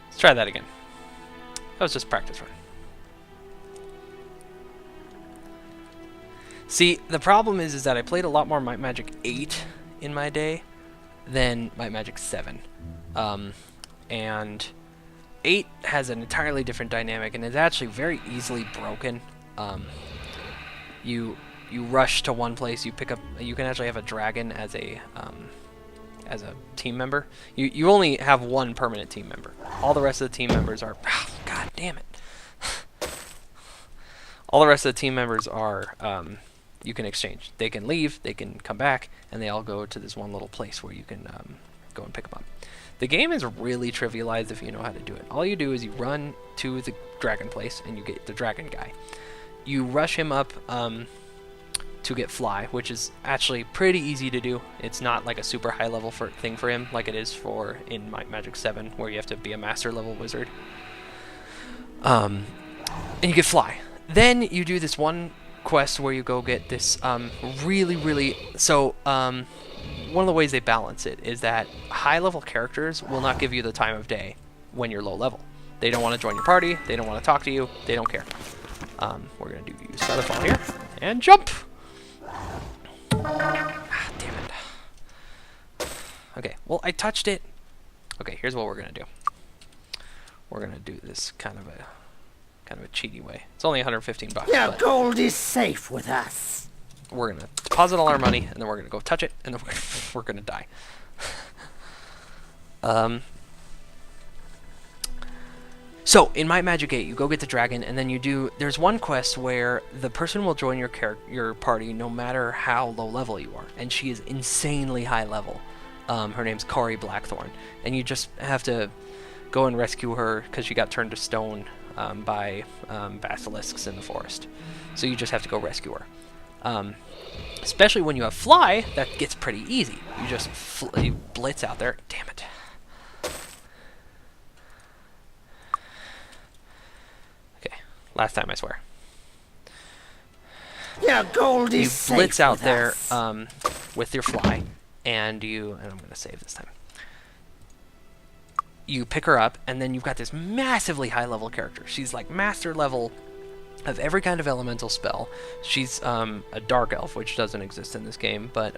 Let's try that again. That was just practice run. See, the problem is that I played a lot more Might Magic 8 in my day than Might Magic 7. And 8 has an entirely different dynamic, and it's actually very easily broken. You rush to one place, you pick up. You can actually have a dragon as a team member. You only have one permanent team member. All the rest of the team members are. Oh, God damn it! All the rest of the team members are. You can exchange. They can leave, they can come back, and they all go to this one little place where you can go and pick them up. The game is really trivialized if you know how to do it. All you do is you run to the dragon place, and you get the dragon guy. You rush him up to get fly, which is actually pretty easy to do. It's not like a super high level thing for him, like it is for in Might Magic 7, where you have to be a master level wizard. And you get fly. Then you do this one quest where you go get this one of the ways they balance it is that high level characters will not give you the time of day when you're low level. They don't want to join your party, they don't want to talk to you, they don't care. We're gonna do use Featherfall here and jump. Ah, damn it. Okay, well I touched it. Okay, here's what we're gonna do. We're gonna do this kind of a cheaty way. It's only 115 bucks. Your gold is safe with us. We're gonna deposit all our money, and then we're gonna go touch it, and then we're gonna die. So in Might Magic 8, you go get the dragon, and then you do. There's one quest where the person will join your party no matter how low level you are, and she is insanely high level. Her name's Kari Blackthorn, and you just have to go and rescue her because she got turned to stone by basilisks in the forest. So you just have to go rescue her. Especially when you have fly, that gets pretty easy. You just you blitz out there. Damn it. Okay, last time I swear. Your gold is You safe blitz out with there us. with your fly, and I'm gonna save this time. You pick her up, and then you've got this massively high level character. She's like master level of every kind of elemental spell. She's a dark elf, which doesn't exist in this game, but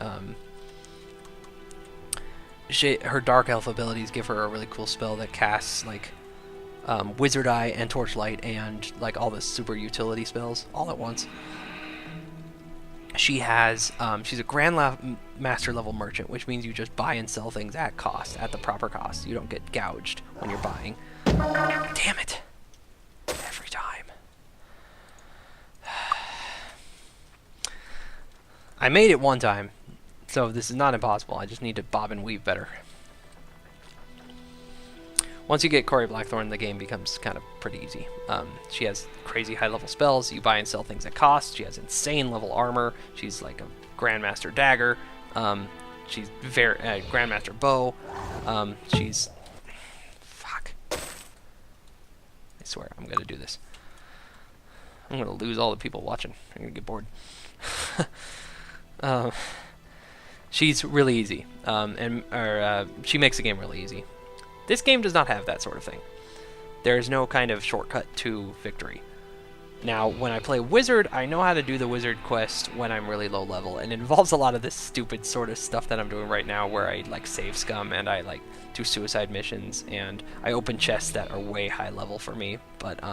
her dark elf abilities give her a really cool spell that casts like Wizard Eye and Torchlight and like all the super utility spells all at once. She has she's a Master level merchant, which means you just buy and sell things at cost, at the proper cost. You don't get gouged when you're buying. Damn it! Every time. I made it one time, so this is not impossible. I just need to bob and weave better. Once you get Corey Blackthorn, the game becomes kind of pretty easy. She has crazy high-level spells. You buy and sell things at cost. She has insane level armor. She's like a Grandmaster dagger. She's very Grandmaster bow. She's... Fuck. I swear, I'm gonna do this. I'm gonna lose all the people watching. I'm gonna get bored. She's really easy, she makes the game really easy. This game does not have that sort of thing. There is no kind of shortcut to victory. Now, when I play Wizard, I know how to do the Wizard quest when I'm really low level, and it involves a lot of this stupid sort of stuff that I'm doing right now, where I like save scum and I like do suicide missions, and I open chests that are way high level for me, but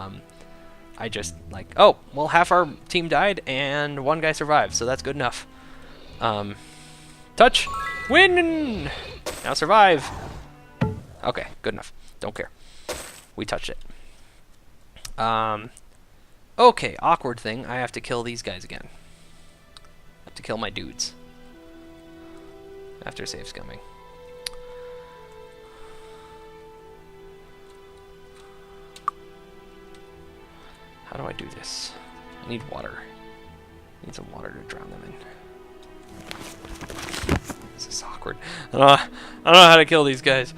I just like, oh, well, half our team died and one guy survived, so that's good enough. Touch, win, now survive. Okay, good enough. Don't care. We touched it. Okay, awkward thing. I have to kill these guys again. I have to kill my dudes. After save scumming. How do I do this? I need water. I need some water to drown them in. This is awkward. I don't know how to kill these guys.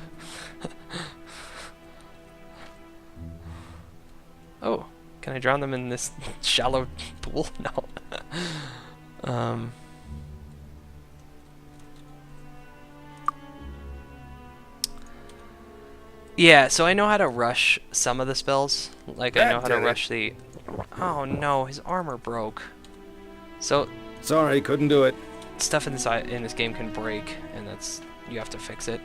Oh, can I drown them in this shallow pool? No. Yeah, so I know how to rush some of the spells. Like, I know how to rush the... Oh no, his armor broke. So... Sorry, couldn't do it. Stuff in this game can break, and that's... You have to fix it.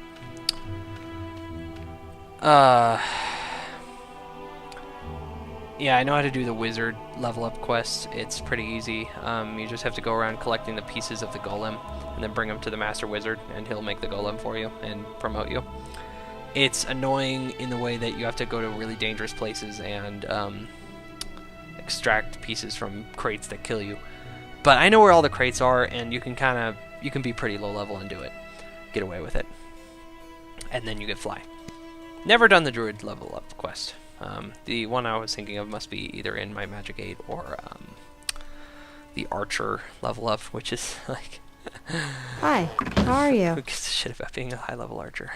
Yeah, I know how to do the wizard level up quest. It's pretty easy. You just have to go around collecting the pieces of the golem and then bring them to the master wizard, and he'll make the golem for you and promote you. It's annoying in the way that you have to go to really dangerous places and extract pieces from crates that kill you. But I know where all the crates are, and you can be pretty low level and do it. Get away with it. And then you get fly. Never done the druid level up quest. The one I was thinking of must be either in my Magic 8 or the Archer level up, which is like... Hi, how are you? Who gives a shit about being a high level Archer?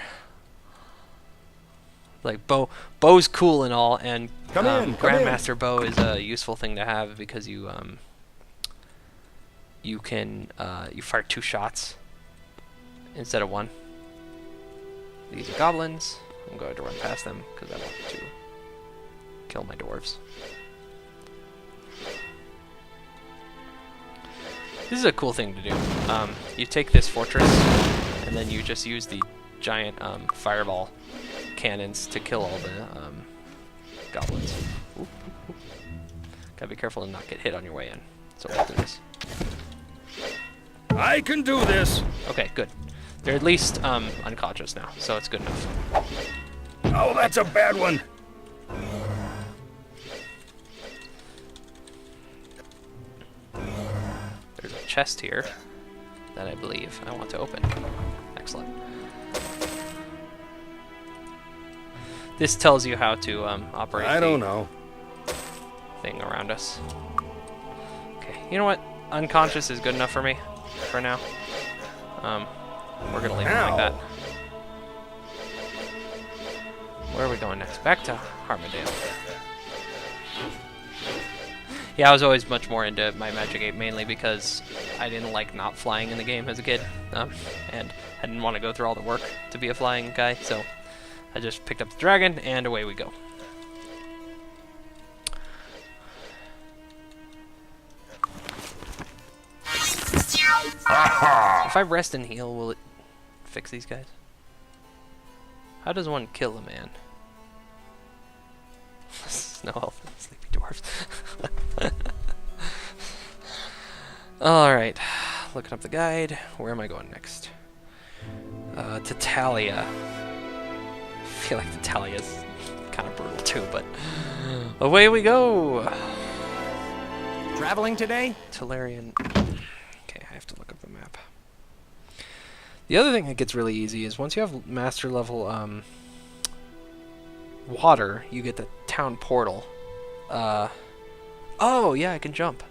Like, bow's cool and all, and Grandmaster bow is a useful thing to have because you can you fire 2 shots instead of 1. These are goblins. I'm going to run past them because I want to kill my dwarves. This is a cool thing to do. You take this fortress and then you just use the giant fireball cannons to kill all the goblins. Ooh, ooh, ooh. Gotta be careful to not get hit on your way in. So we'll do this. I can do this. Okay, good. They're at least unconscious now, so it's good enough. Oh, that's a bad one. There's a chest here that I believe I want to open. Excellent. This tells you how to operate the thing around us. Okay, you know what? Unconscious is good enough for me for now. We're gonna leave it like that. Where are we going next? Back to Harmondale. Yeah, I was always much more into my Magic 8 mainly because I didn't like not flying in the game as a kid, and I didn't want to go through all the work to be a flying guy, so I just picked up the dragon and away we go. If I rest and heal, will it fix these guys? How does one kill a man? Snow elf and sleepy dwarfs. Alright, looking up the guide. Where am I going next? To Talia. I feel like the Talia's kind of brutal too, but away we go! Traveling today? Talarian. Okay, I have to look up the map. The other thing that gets really easy is once you have master level water, you get the town portal. Oh yeah, I can jump.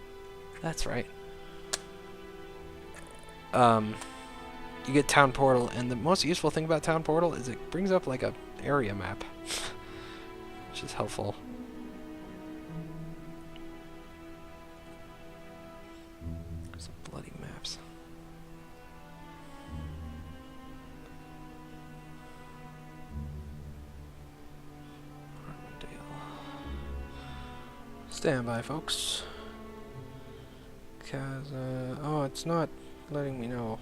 That's right. You get town portal, and the most useful thing about town portal is it brings up like a area map, which is helpful. Some bloody maps. Stand by, folks. Cause, oh, it's not letting me know.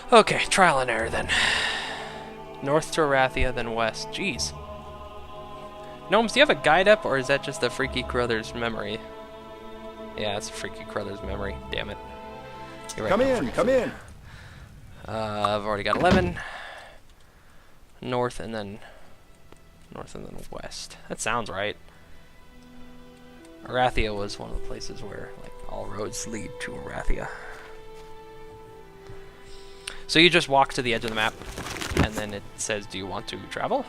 Okay, trial and error then. North to Arathia, then west. Jeez. Gnomes, do you have a guide up, or is that just a Freaky Crothers memory? Yeah, it's a Freaky Crothers memory. Damn it. You're right, Come in, come in. I've already got 11. North and then west. That sounds right. Arathia was one of the places where like all roads lead to Arathia. So you just walk to the edge of the map, and then it says, "Do you want to travel?"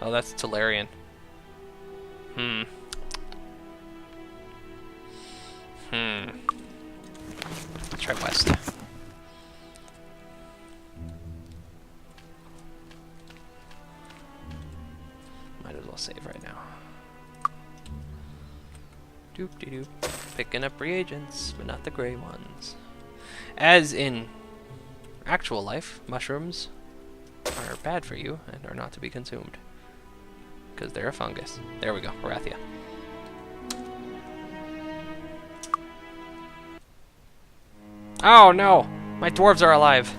Oh, that's Talarian. Let's try west. Might as well save right now. Doop de doop. Picking up reagents, but not the gray ones. As in actual life, mushrooms are bad for you and are not to be consumed. Because they're a fungus. There we go, Arathia. Oh no! My dwarves are alive!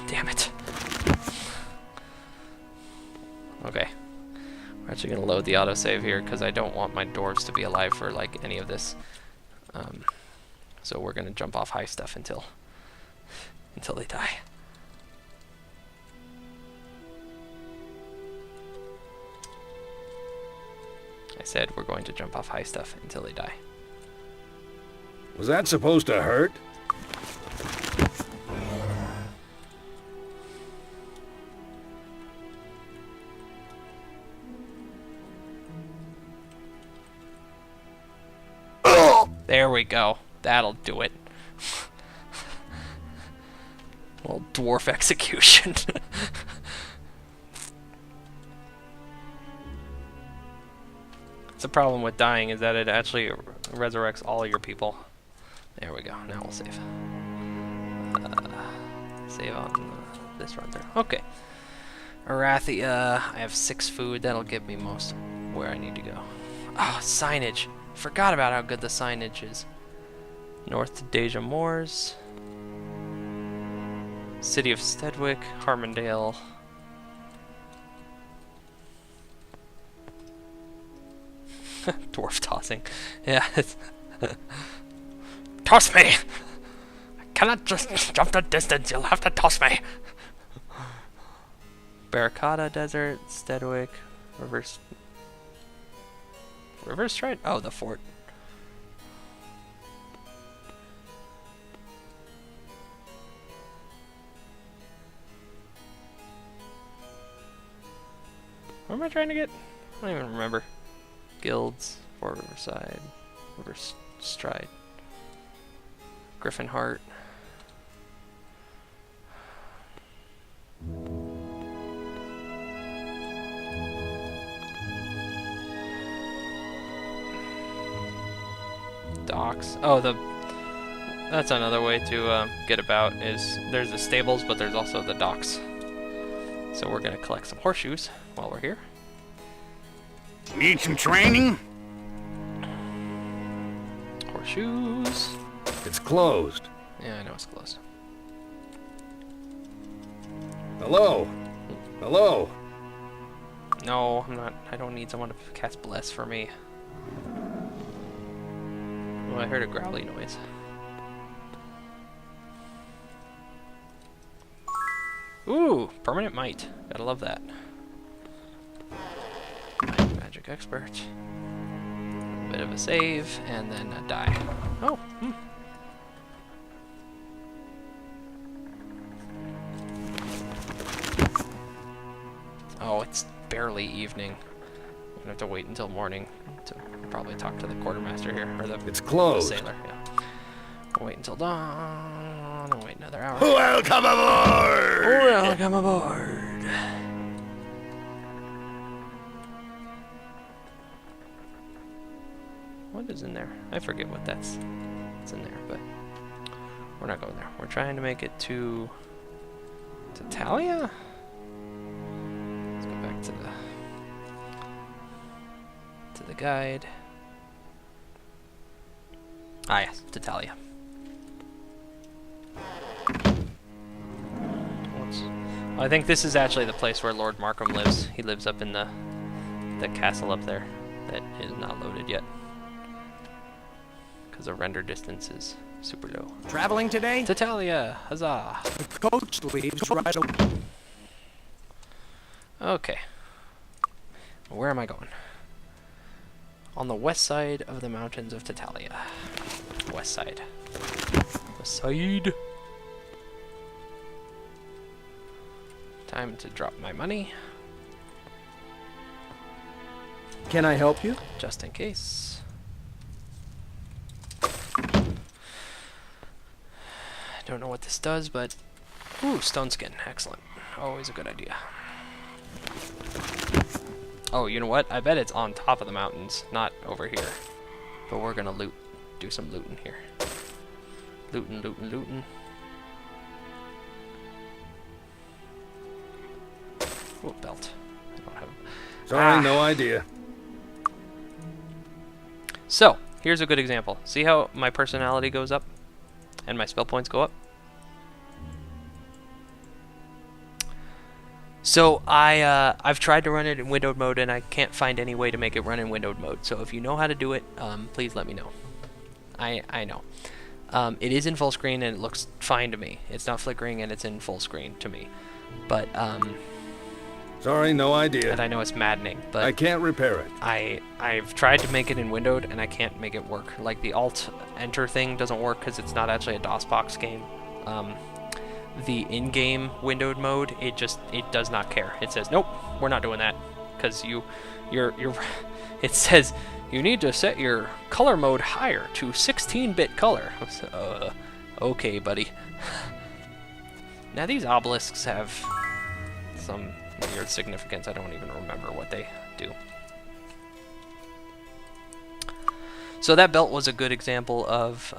Damn it. Okay. We're actually gonna load the autosave here because I don't want my dwarves to be alive for like any of this. So we're gonna jump off high stuff until they die. I said we're going to jump off high stuff until they die. Was that supposed to hurt? There we go. That'll do it. Well, dwarf execution. The problem with dying is that it actually resurrects all your people. There we go. Now we'll save. Save on this run through. Okay. Arathia. I have 6 food. That'll get me most where I need to go. Oh, signage. Forgot about how good the signage is. North to Deja Moors. City of Stedwick. Harmondale. Dwarf tossing. Yeah. Toss me! I cannot just jump the distance, you'll have to toss me! Barricada Desert, Stedwick, River Stride? Oh, the fort. Where am I trying to get? I don't even remember. Guilds, Fort Riverside, River Stride, Griffin Heart. Docks. Oh, that's another way to get about. Is there's the stables, but there's also the docks. So we're gonna collect some horseshoes while we're here. Need some training? Horseshoes. It's closed. Yeah, I know it's closed. Hello? Hello? No, I'm not. I don't need someone to cast Bless for me. Oh, I heard a growly noise. Ooh, permanent might. Gotta love that. Magic expert. A bit of a save, and then a die. Oh, Oh, it's barely evening. I'm gonna have to wait until morning to probably talk to the quartermaster here, or the It's closed. sailor. Yeah. We'll wait until dawn. I'll wait another hour. Welcome aboard! Welcome aboard. What is in there? I forget what that's in there, but we're not going there. We're trying to make it to Talia? Let's go back to the guide. Ah yes, to Talia. I think this is actually the place where Lord Markham lives. He lives up in the castle up there that is not loaded yet. Because the render distance is super low. Traveling today? To Talia! Huzzah! The coach leaves right away. Okay. Where am I going? On the west side of the mountains of Tatalia. West side. West side. Time to drop my money. Can I help you? Just in case. Don't know what this does, but... Ooh, stone skin. Excellent. Always a good idea. Oh, you know what? I bet it's on top of the mountains, not over here. But we're gonna loot. Do some looting here. Looting, looting, looting. Ooh, belt. I don't have... Sorry, no idea. So, here's a good example. See how my personality goes up? And my spell points go up? So I've tried to run it in windowed mode and I can't find any way to make it run in windowed mode. So if you know how to do it, please let me know. I know. It is in full screen and it looks fine to me. It's not flickering and it's in full screen to me. But Sorry, no idea. and I know it's maddening, but I can't repair it. I've tried to make it in windowed and I can't make it work. Like the alt enter thing doesn't work because it's not actually a DOSBox game. The in-game windowed mode, it does not care. It says, nope, we're not doing that, because it says you need to set your color mode higher to 16-bit color. Okay, buddy. Now these obelisks have some weird significance. I don't even remember what they do. So that belt was a good example of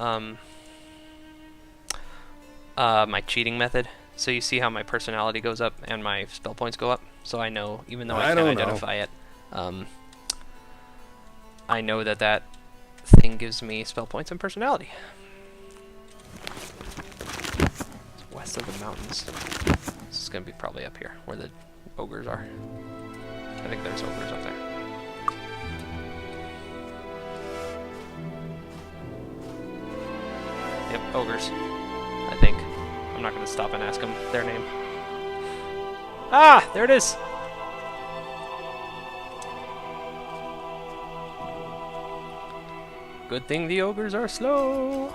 my cheating method. So you see how my personality goes up and my spell points go up. So I know, even though I can't identify it, I know that thing gives me spell points and personality. It's west of the mountains. This is gonna be probably up here where the ogres are. I think there's ogres up there. Yep, ogres. I think. I'm not going to stop and ask them their name. Ah! There it is! Good thing the ogres are slow.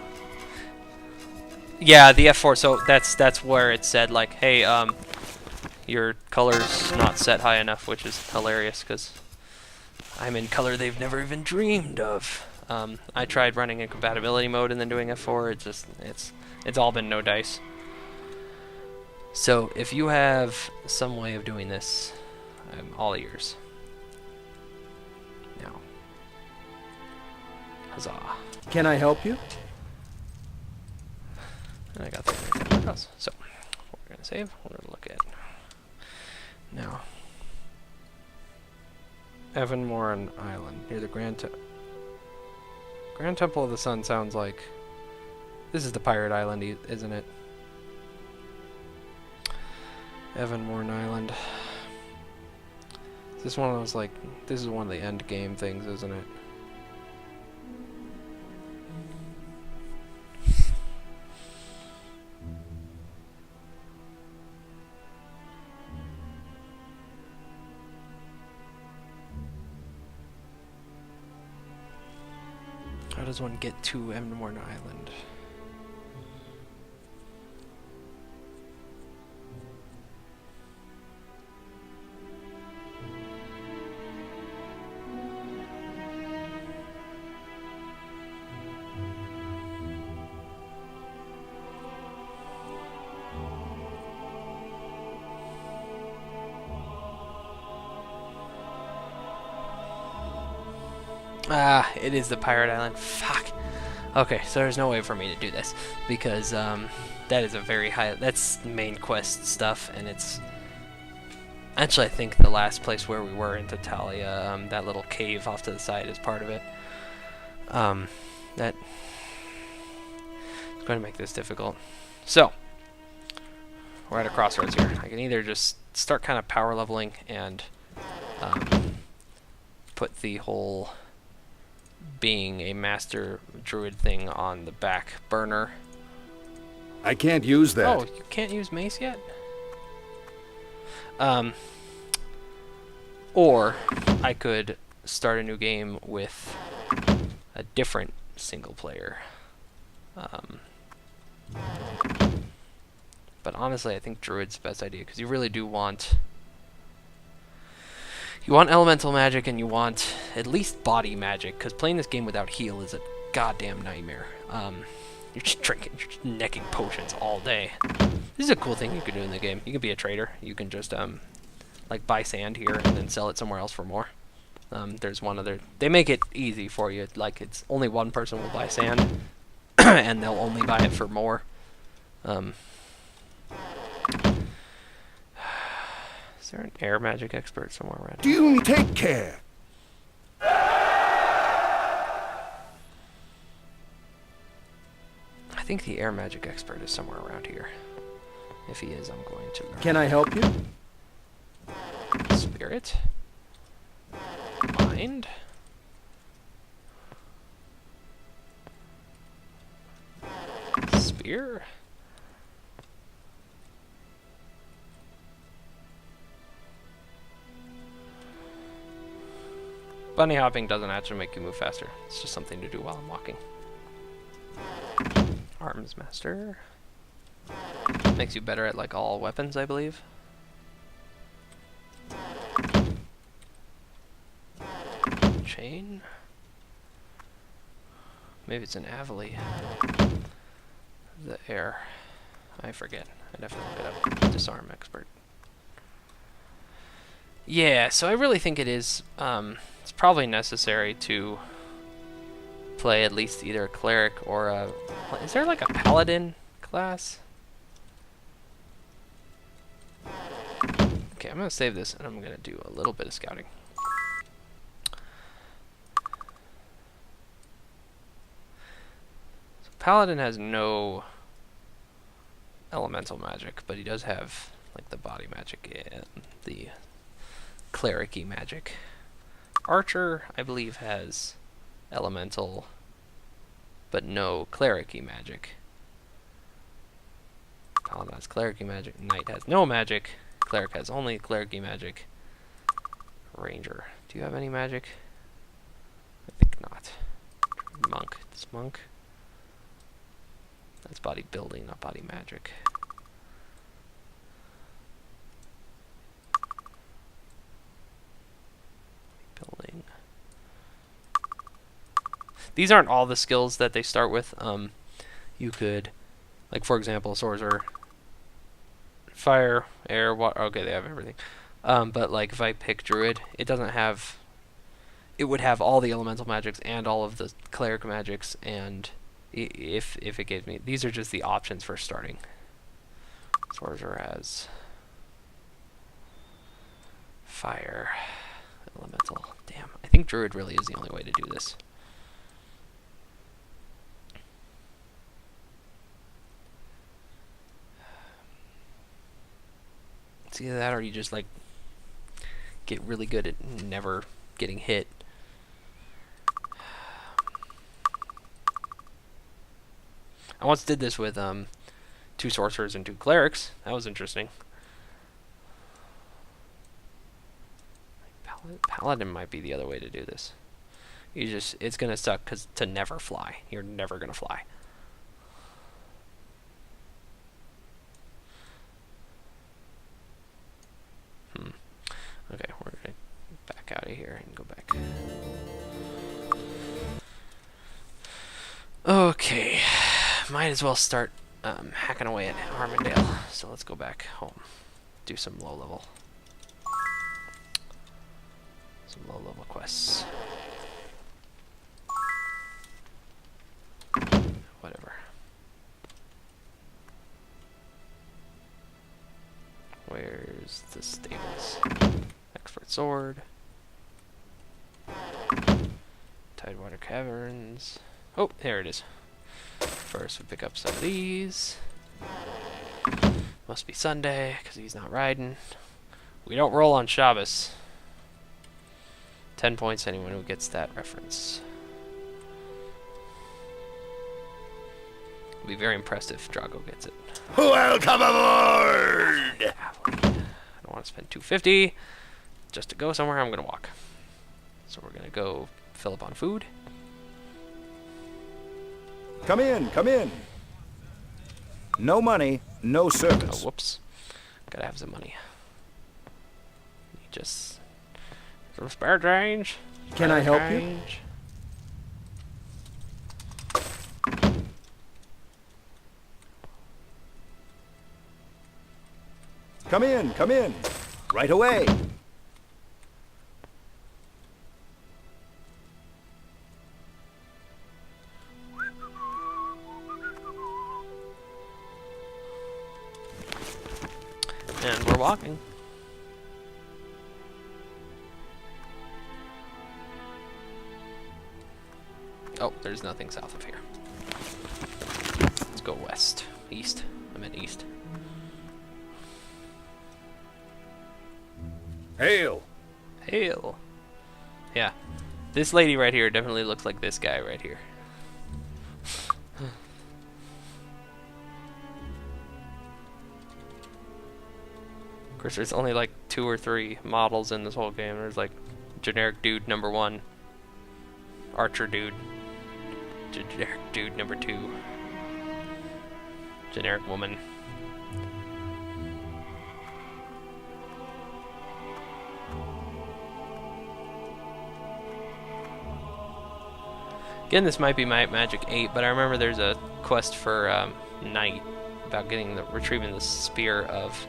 Yeah, the F4, so that's where it said, like, hey, your color's not set high enough, which is hilarious, because I'm in color they've never even dreamed of. I tried running in compatibility mode and then doing F4. It's all been no dice. So if you have some way of doing this, I'm all ears. Now, huzzah! Can I help you? And I got 310 else. So we're gonna save. We're gonna look at Now, Evanmoran Island, near the Grand Temple of the Sun sounds like... This is the pirate island, isn't it? Evanmoran Island. Is this one of those, like... This is one of the end game things, isn't it? How does one get to Evanmoran Island? Ah, it is the pirate island. Fuck. Okay, so there's no way for me to do this because that is a very high. That's main quest stuff, and it's actually I think the last place where we were in Tatalia, that little cave off to the side is part of it. That is going to make this difficult. So we're at a crossroads here. I can either just start kind of power leveling and put the whole being a master druid thing on the back burner. I can't use that. Oh, you can't use mace yet? Or I could start a new game with a different single player. But honestly, I think druid's the best idea because you really do want... You want elemental magic and you want at least body magic, because playing this game without heal is a goddamn nightmare. You're just drinking, you're just necking potions all day. This is a cool thing you can do in the game. You can be a trader. You can just like buy sand here and then sell it somewhere else for more. There's one other. They make it easy for you. Like it's only one person will buy sand, and they'll only buy it for more. Is there an air magic expert somewhere around here? Do take care. I think the air magic expert is somewhere around here. If he is, I'm going to... Can I help you? Spirit? Mind? Spear? Bunny hopping doesn't actually make you move faster. It's just something to do while I'm walking. Arms master. Makes you better at like all weapons, I believe. Chain. Maybe it's an Avali. The air. I forget. I'd have to look it up. Disarm expert. Yeah, so I really think it is, it's probably necessary to play at least either a cleric or a... Is there like a paladin class? Okay, I'm going to save this and I'm going to do a little bit of scouting. So paladin has no elemental magic, but he does have like the body magic and the cleric-y magic. Archer, I believe, has elemental, but no cleric-y magic. Paladin has cleric-y magic. Knight has no magic. Cleric has only cleric-y magic. Ranger, do you have any magic? I think not. Monk, it's monk. That's body building, not body magic. Building. These aren't all the skills that they start with. You could, like for example, sorcerer, fire, air, water. Okay, they have everything. But like if I pick druid, it doesn't have. It would have all the elemental magics and all of the cleric magics, and if it gives me, these are just the options for starting. Sorcerer has Fire. Elemental. Damn. I think Druid really is the only way to do this. It's either that or you just like get really good at never getting hit. I once did this with 2 sorcerers and 2 clerics. That was interesting. Paladin might be the other way to do this. It's gonna suck because to never fly. You're never gonna fly. Okay, we're gonna back out of here and go back. Okay, might as well start hacking away at Armandale. So let's go back home. Do some low level quests. Whatever. Where's the stables? Expert sword. Tidewater Caverns. Oh, there it is. First we pick up some of these. Must be Sunday, because he's not riding. We don't roll on Shabbos. 10 points to anyone who gets that reference. I'll be very impressed if Drago gets it. Welcome aboard! I don't want to spend 250 just to go somewhere. I'm going to walk. So we're going to go fill up on food. Come in, come in. No money, no service. Oh, whoops. Gotta have some money. You just... some spare change. Can I help you? Come in, come in. Right away. And we're walking. Oh, there's nothing south of here. Let's go west. East. I meant east. Hail! Hail. Yeah. This lady right here definitely looks like this guy right here. Of course, there's only like 2 or 3 models in this whole game. There's like generic dude number 1, archer dude, generic dude number 2, generic woman. Again, this might be my Magic 8, but I remember there's a quest for Knight about retrieving the spear of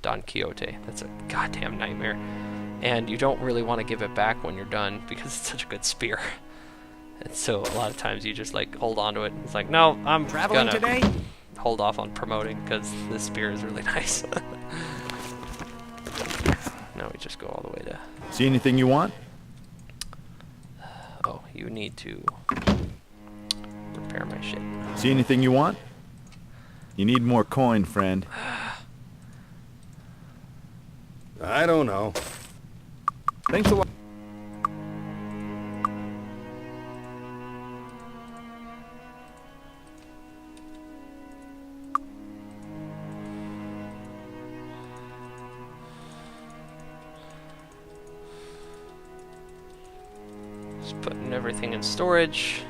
Don Quixote. That's a goddamn nightmare. And you don't really want to give it back when you're done because it's such a good spear. And so a lot of times you just like hold on to it. It's like, no, I'm Traveling gonna today? hold off on promoting because this spear is really nice. Now we just go all the way to... See anything you want? Oh, you need to repair my shit. See anything you want? You need more coin, friend. I don't know. Thanks a lot. Just putting everything in storage.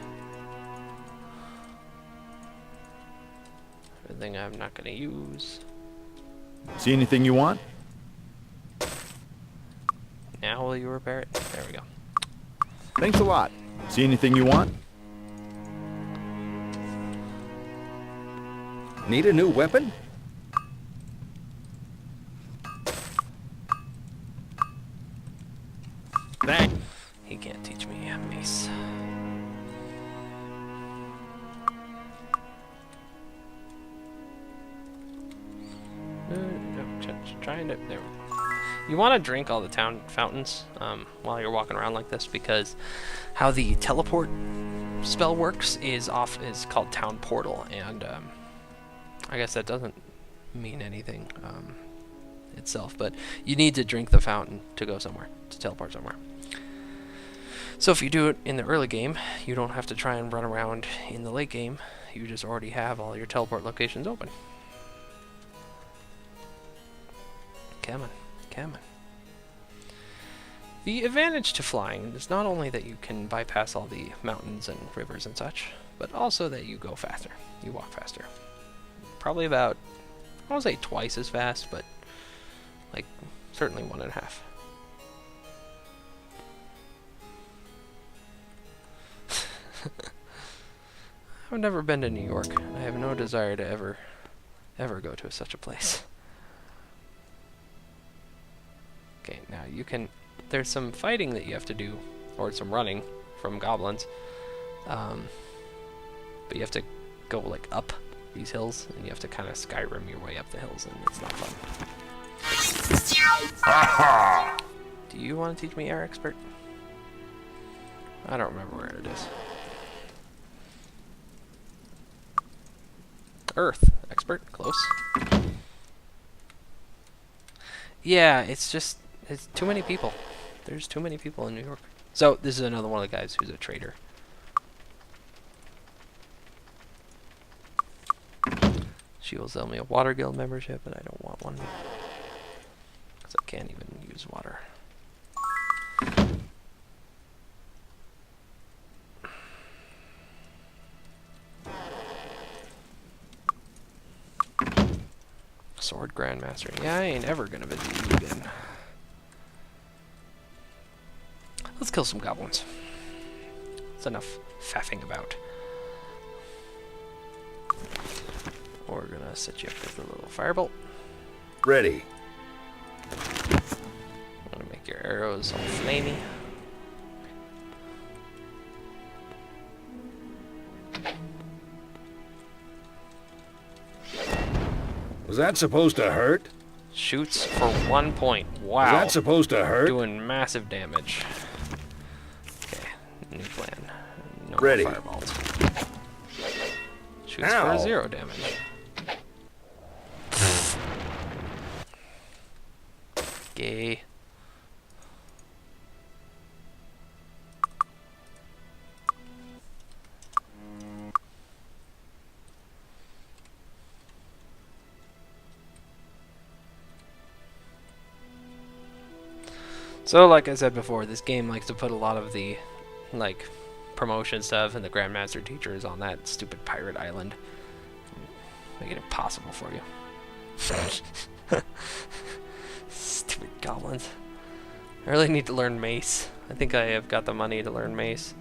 Everything I'm not going to use. See anything you want? Now will you repair it? There we go. Thanks a lot. See anything you want? Need a new weapon? Bang! He can't teach me a mace. No, trying to... There we go. You want to drink all the town fountains while you're walking around like this, because how the teleport spell works is called Town Portal, and I guess that doesn't mean anything itself, but you need to drink the fountain to go somewhere, to teleport somewhere. So if you do it in the early game, you don't have to try and run around in the late game. You just already have all your teleport locations open. Come on, come on. The advantage to flying is not only that you can bypass all the mountains and rivers and such, but also that you go faster. You walk faster. Probably about, I won't say twice as fast, but like certainly 1.5. I've never been to New York. I have no desire to ever go to such a place. Okay, now you can... There's some fighting that you have to do, or some running from goblins. But you have to go like up these hills, and you have to kind of Skyrim your way up the hills, and it's not fun. Aha! Do you want to teach me Air Expert? I don't remember where it is. Earth Expert, close. Yeah, it's too many people. There's too many people in New York. So this is another one of the guys who's a trader. She will sell me a water guild membership, but I don't want one because I can't even use water. Sword Grandmaster. Yeah, I ain't ever gonna visit you again. Let's kill some goblins. It's enough faffing about. We're gonna set you up with a little firebolt. Ready. I'm gonna make your arrows all flamey. Was that supposed to hurt? Shoots for 1 point. Wow. Was that supposed to hurt? Doing massive damage. Okay, new plan. No Ready. fireballs. Shoots Ow. for 0 damage. Gay. So, like I said before, this game likes to put a lot of the, like, promotion stuff and the Grandmaster teachers on that stupid pirate island. Make it impossible for you. Stupid goblins. I really need to learn Mace. I think I have got the money to learn Mace.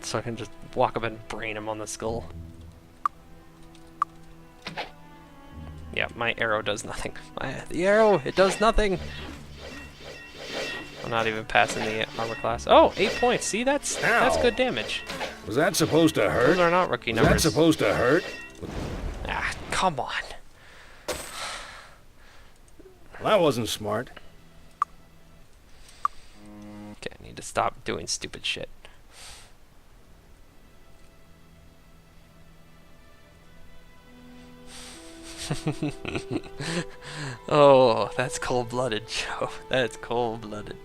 So I can just walk up and brain him on the skull. Yeah, my arrow does nothing. The arrow, it does nothing! I'm not even passing the armor class. Oh, 8 points. See, that's good damage. Was that supposed to hurt? Those are not rookie Was numbers. that supposed to hurt? Ah, come on. Well, that wasn't smart. Okay, I need to stop doing stupid shit. Oh, that's cold-blooded, Joe. That's cold-blooded.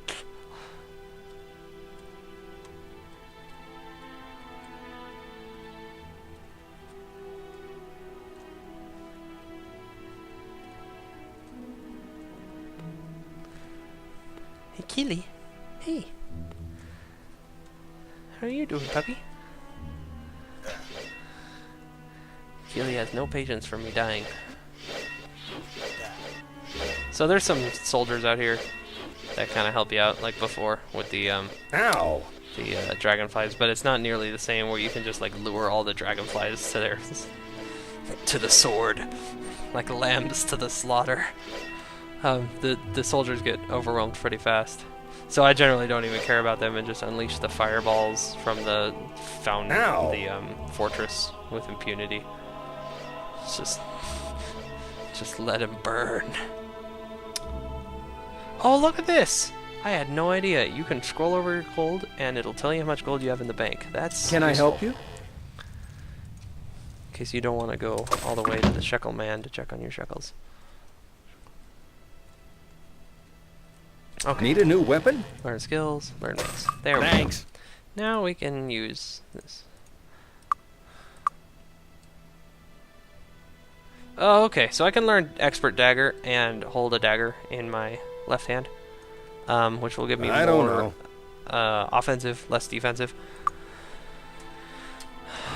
Hey, Keely. Hey. How are you doing, puppy? Keely has no patience for me dying. So there's some soldiers out here that kind of help you out, like before, with the Ow! the dragonflies, but it's not nearly the same where you can just like lure all the dragonflies to the sword, like lambs to the slaughter. The soldiers get overwhelmed pretty fast, so I generally don't even care about them and just unleash the fireballs from the fountain, the fortress with impunity. Just let him burn. Oh, look at this! I had no idea. You can scroll over your gold, and it'll tell you how much gold you have in the bank. That's Can I useful. help you? In case you don't want to go all the way to the shekel man to check on your shekels. Okay. Need a new weapon? Learn skills, learn mace. There Thanks. we go. Now we can use this. Oh, okay. So I can learn expert dagger and hold a dagger in my left hand, which will give me I don't more know. offensive, less defensive.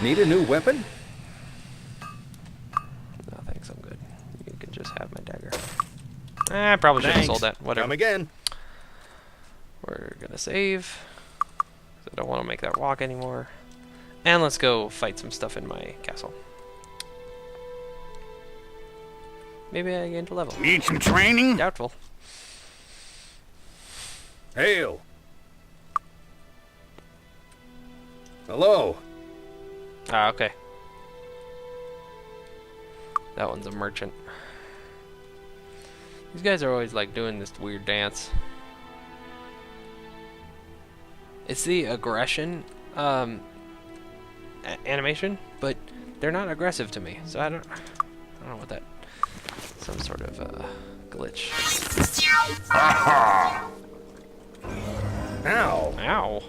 Need a new weapon? No, thanks. I'm good. You can just have my dagger. I probably should have Thanks. sold that. Whatever. Come again. We're gonna save. 'Cause I don't want to make that walk anymore. And let's go fight some stuff in my castle. Maybe I gained a level. Need some training? Doubtful. Hail. Hello. Ah, okay. That one's a merchant. These guys are always like doing this weird dance. It's the aggression animation, but they're not aggressive to me, so I don't know what that. Some sort of glitch. Aha! Ow. Ow!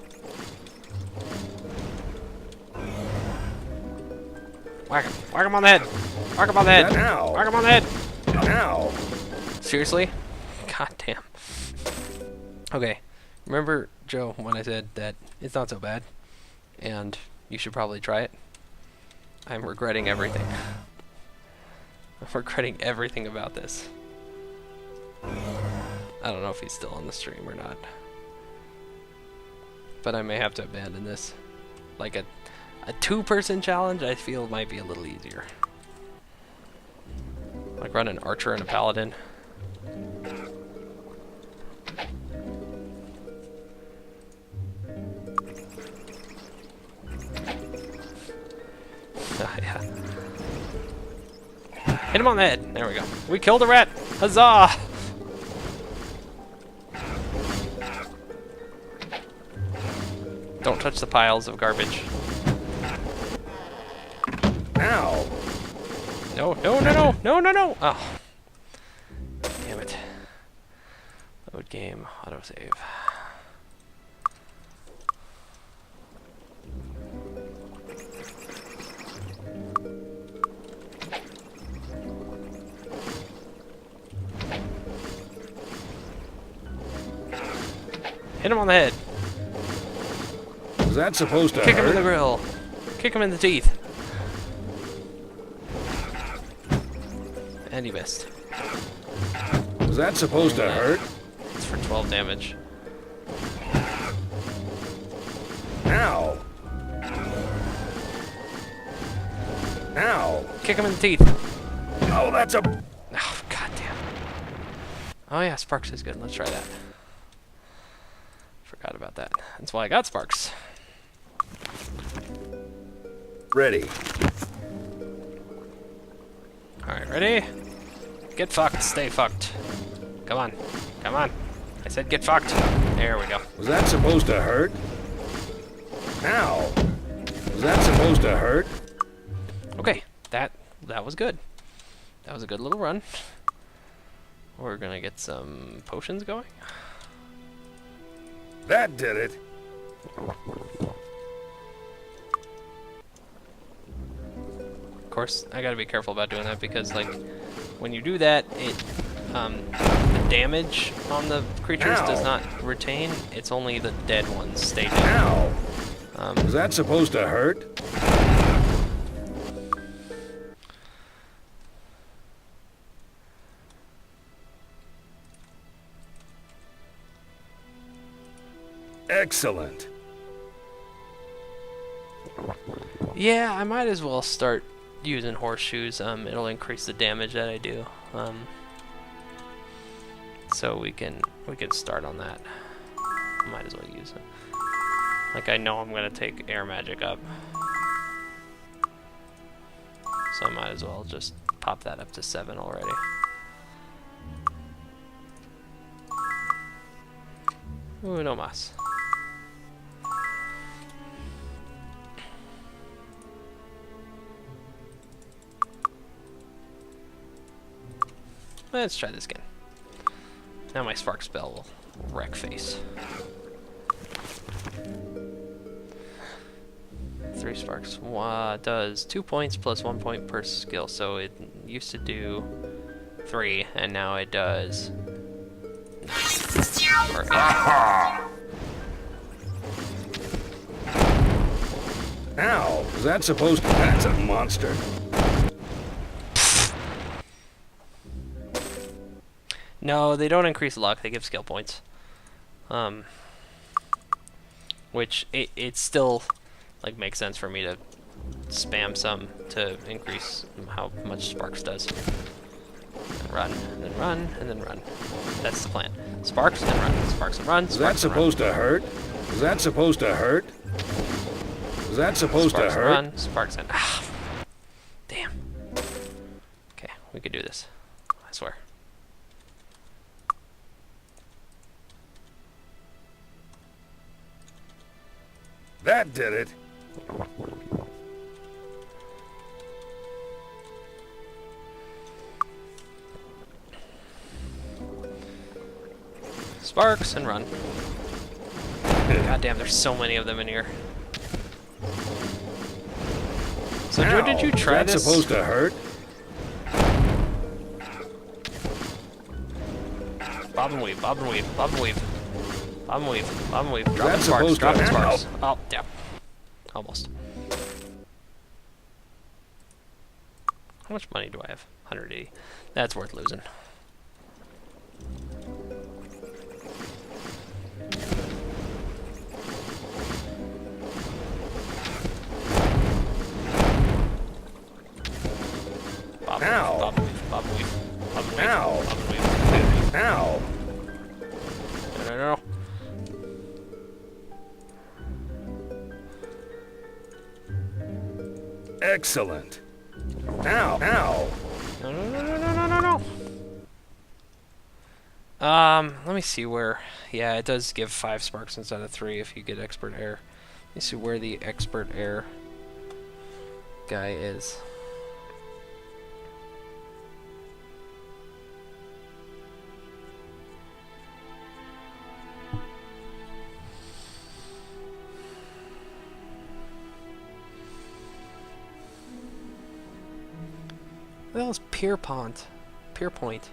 Whack him! Whack him on the head! Whack him on the head! Ow. Whack him on the head! Ow. Seriously? God damn. Okay. Remember, Joe, when I said that it's not so bad, and you should probably try it? I'm regretting everything. I'm regretting everything about this. I don't know if he's still on the stream or not. But I may have to abandon this. Like a two-person challenge, I feel might be a little easier. Like run an archer and a paladin. Yeah. Hit him on the head. There we go. We killed a rat. Huzzah! Don't touch the piles of garbage. Ow. No, no, no, no, no, no, no! Oh. Damn it. Load game, autosave. Hit him on the head. Was that supposed to Kick him in the hurt? grill. Kick him in the teeth. And he missed. Was that supposed to hurt? It's for 12 damage. Ow. Ow. Kick him in the teeth. Oh, that's a... Oh, goddamn. Oh yeah, Sparks is good. Let's try that. Forgot about that. That's why I got Sparks. Ready. Alright, ready? Get fucked, stay fucked. Come on. Come on. I said get fucked. There we go. Was that supposed to hurt? Ow. Was that supposed to hurt? Okay, that was good. That was a good little run. We're gonna get some potions going. That did it. Of course, I gotta be careful about doing that because, like, when you do that, it the damage on the creatures Ow. does not retain. It's only the dead ones stay dead. Ow. Was that supposed to hurt? Excellent. Yeah, I might as well start using horseshoes. It'll increase the damage that I do. So we can start on that. Might as well use it. Like I know I'm gonna take air magic up, so I might as well just pop that up to 7 already. Uno más. Let's try this again. Now my spark spell will wreck face. 3 sparks. Does 2 points plus 1 point per skill. So it used to do 3, and now it does. Or 8. Ow! Was that supposed to... That's a monster. No, they don't increase luck. They give skill points. Which it still like makes sense for me to spam some to increase how much Sparks does. Run, and then run, and then run. That's the plan. Sparks and run. Sparks and run. Was that supposed to hurt? Was that supposed to hurt? Was that supposed to hurt? Run. Sparks and damn. Okay, we could do this. I swear. That did it. Sparks and run. God damn, there's so many of them in here. So Joe, did you try this? this? Supposed to hurt? Bob and weave, bob and weave, bob and weave. Bob and weave, bob and weave. Drop That's sparks, supposed drop to sparks. Oh, damn. Almost. How much money do I have? 180. That's worth losing. Bob and Ow. weave, bob and weave, bob and weave, bob and weave, Ow. bob and weave. Ow! No. Excellent. Ow! Ow! No. Let me see where. Yeah, it does give 5 sparks instead of 3 if you get expert air. Let me see where the expert air guy is. What the hell is Pierpont? Pierpoint.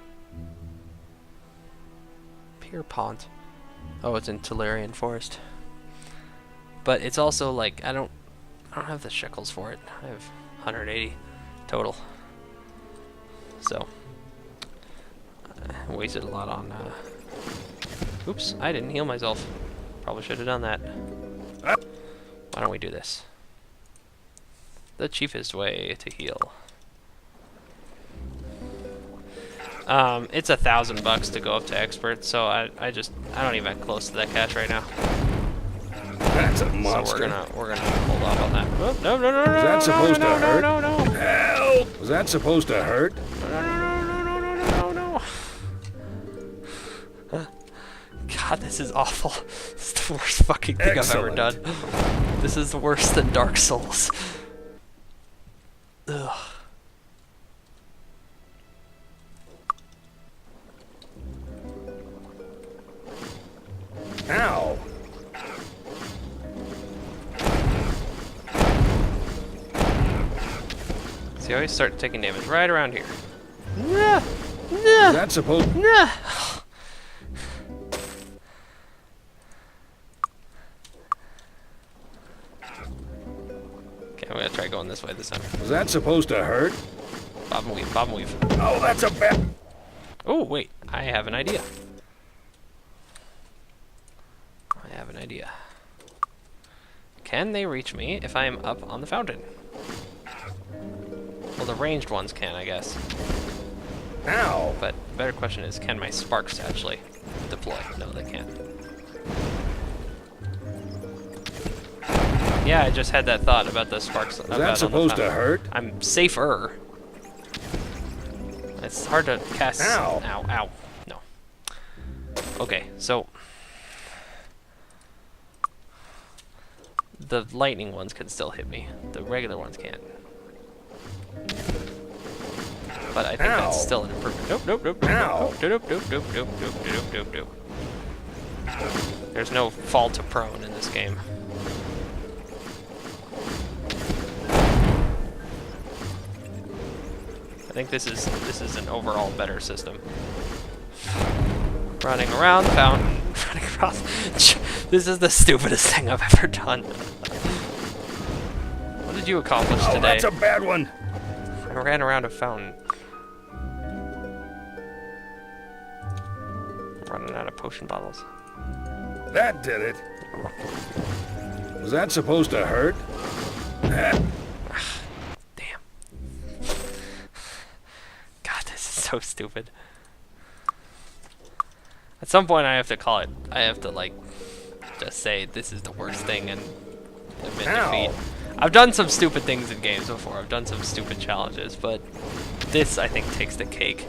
Pierpont. Oh, it's in Tolarian Forest. But it's also like I don't have the shekels for it. I have 180 total. So I wasted a lot on oops, I didn't heal myself. Probably should have done that. Why don't we do this? The cheapest way to heal. It's $1,000 to go up to expert, so I don't even close to that cash right now. That's a monster. So we're gonna hold off on that. Oh, no. Was that supposed to hurt? No. Help! Was that supposed to hurt? No. God, this is awful. This is the worst fucking thing Excellent. I've ever done. This is worse than Dark Souls. Ugh. Ow! See, I always start taking damage right around here. Was that supposed... Okay, I'm gonna try going this way this time. Was that supposed to hurt? Bob and weave, bob and weave. Oh, that's a bad... Oh, wait, I have an idea. Can they reach me if I am up on the fountain? Well, the ranged ones can, I guess. Ow! But the better question is, can my sparks actually deploy? No, they can't. Yeah, I just had that thought about the sparks. Was that supposed to hurt? I'm safer. It's hard to cast. Ow! Ow! No. Okay, so the lightning ones can still hit me. The regular ones can't. But I think that's still an improvement. Nope, nope, nope, nope, nope, nope, nope, nope, nope, nope, nope, nope. There's no fall to prone in this game. I think this is an overall better system. Running around the fountain, running across. This is the stupidest thing I've ever done. What did you accomplish today? That's a bad one. I ran around a fountain. Running out of potion bottles. That did it. Was that supposed to hurt? Damn. God, this is so stupid. At some point I have to call it. I have to, like, just say this is the worst thing and admit defeat. I've done some stupid things in games before. I've done some stupid challenges, but this, I think, takes the cake.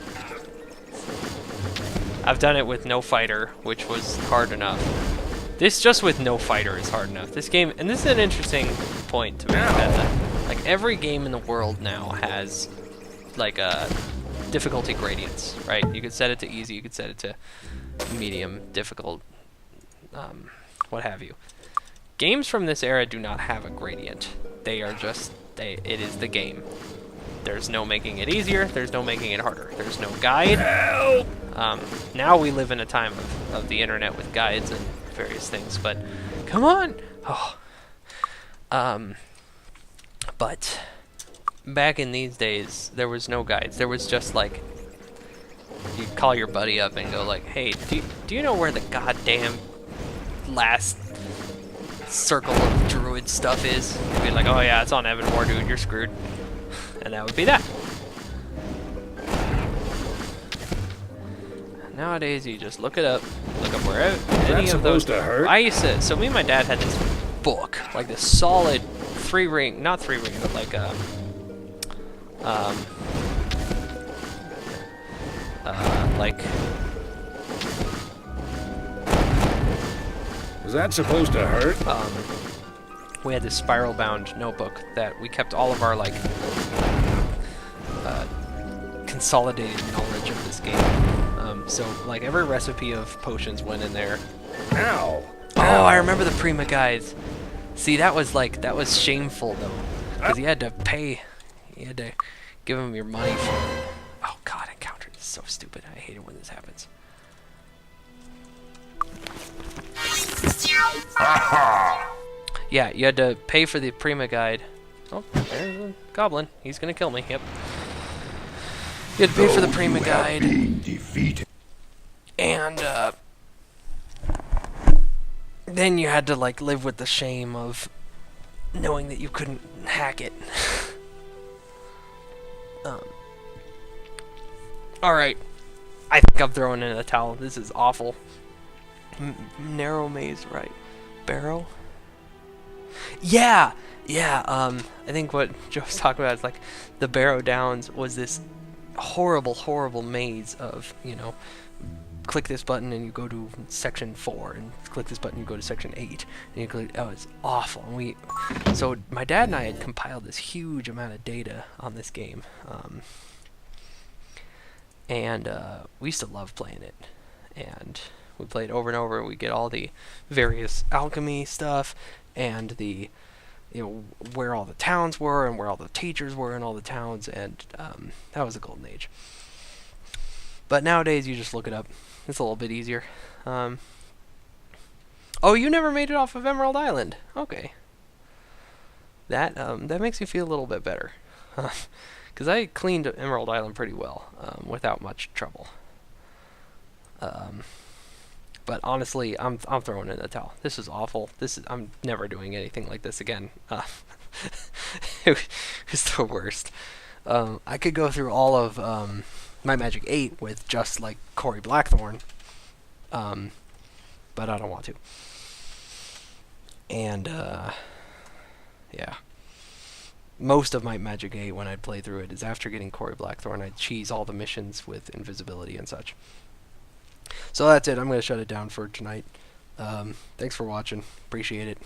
I've done it with no fighter, which was hard enough. This just with no fighter is hard enough. This game, and this is an interesting point to make, that, like, every game in the world now has, like, difficulty gradients, right? You could set it to easy, you could set it to medium, difficult, what have you. Games from this era do not have a gradient. They are just, it is the game. There's no making it easier, there's no making it harder. There's no guide. Help! Now we live in a time of the internet with guides and various things, but come on! Oh. But back in these days, there was no guides. There was just, like, you call your buddy up and go like, hey, do you know where the goddamn last circle of druid stuff is? You'd be like, oh yeah, it's on Evanmore, dude, you're screwed. And that would be that. Nowadays, you just look it up, look up wherever any of those. To hurt? I used to. So me and my dad had this book, like this solid 3-ring, not 3-ring, but like like. Was that supposed to hurt? We had this spiral-bound notebook that we kept all of our, like, consolidated knowledge of this game. So, like, every recipe of potions went in there. Ow! Oh, I remember the Prima guides. See, that was, like, that was shameful, though. Because you had to pay, you had to give them your money for it. Oh, God, encounter is so stupid. I hate it when this happens. Yeah, you had to pay for the Prima guide. Oh, there's a goblin. He's gonna kill me, yep. You had to pay for the Prima guide. And, then you had to, like, live with the shame of knowing that you couldn't hack it. Alright. I think I'm throwing in a towel. This is awful. Narrow maze, right? Barrow? Yeah! Yeah, I think what Joe's talking about is, like, the Barrow Downs was this horrible, horrible maze of, you know, click this button and you go to section 4, and click this button and you go to section 8, and you click, oh, it's awful. And so my dad and I had compiled this huge amount of data on this game, and we used to love playing it, and we played over and over. We get all the various alchemy stuff, and the, you know, where all the towns were, and where all the teachers were in all the towns, and that was a golden age. But nowadays, you just look it up. It's a little bit easier. Oh, you never made it off of Emerald Island. Okay. That that makes me feel a little bit better, because I cleaned Emerald Island pretty well without much trouble. But honestly, I'm throwing in the towel. This is awful. I'm never doing anything like this again. It was the worst. I could go through all of My Magic 8 with just, like, Cory Blackthorn, but I don't want to. And yeah, most of My Magic 8, when I'd play through it, is after getting Cory Blackthorn, I'd cheese all the missions with invisibility and such. So that's it. I'm going to shut it down for tonight. Thanks for watching. Appreciate it.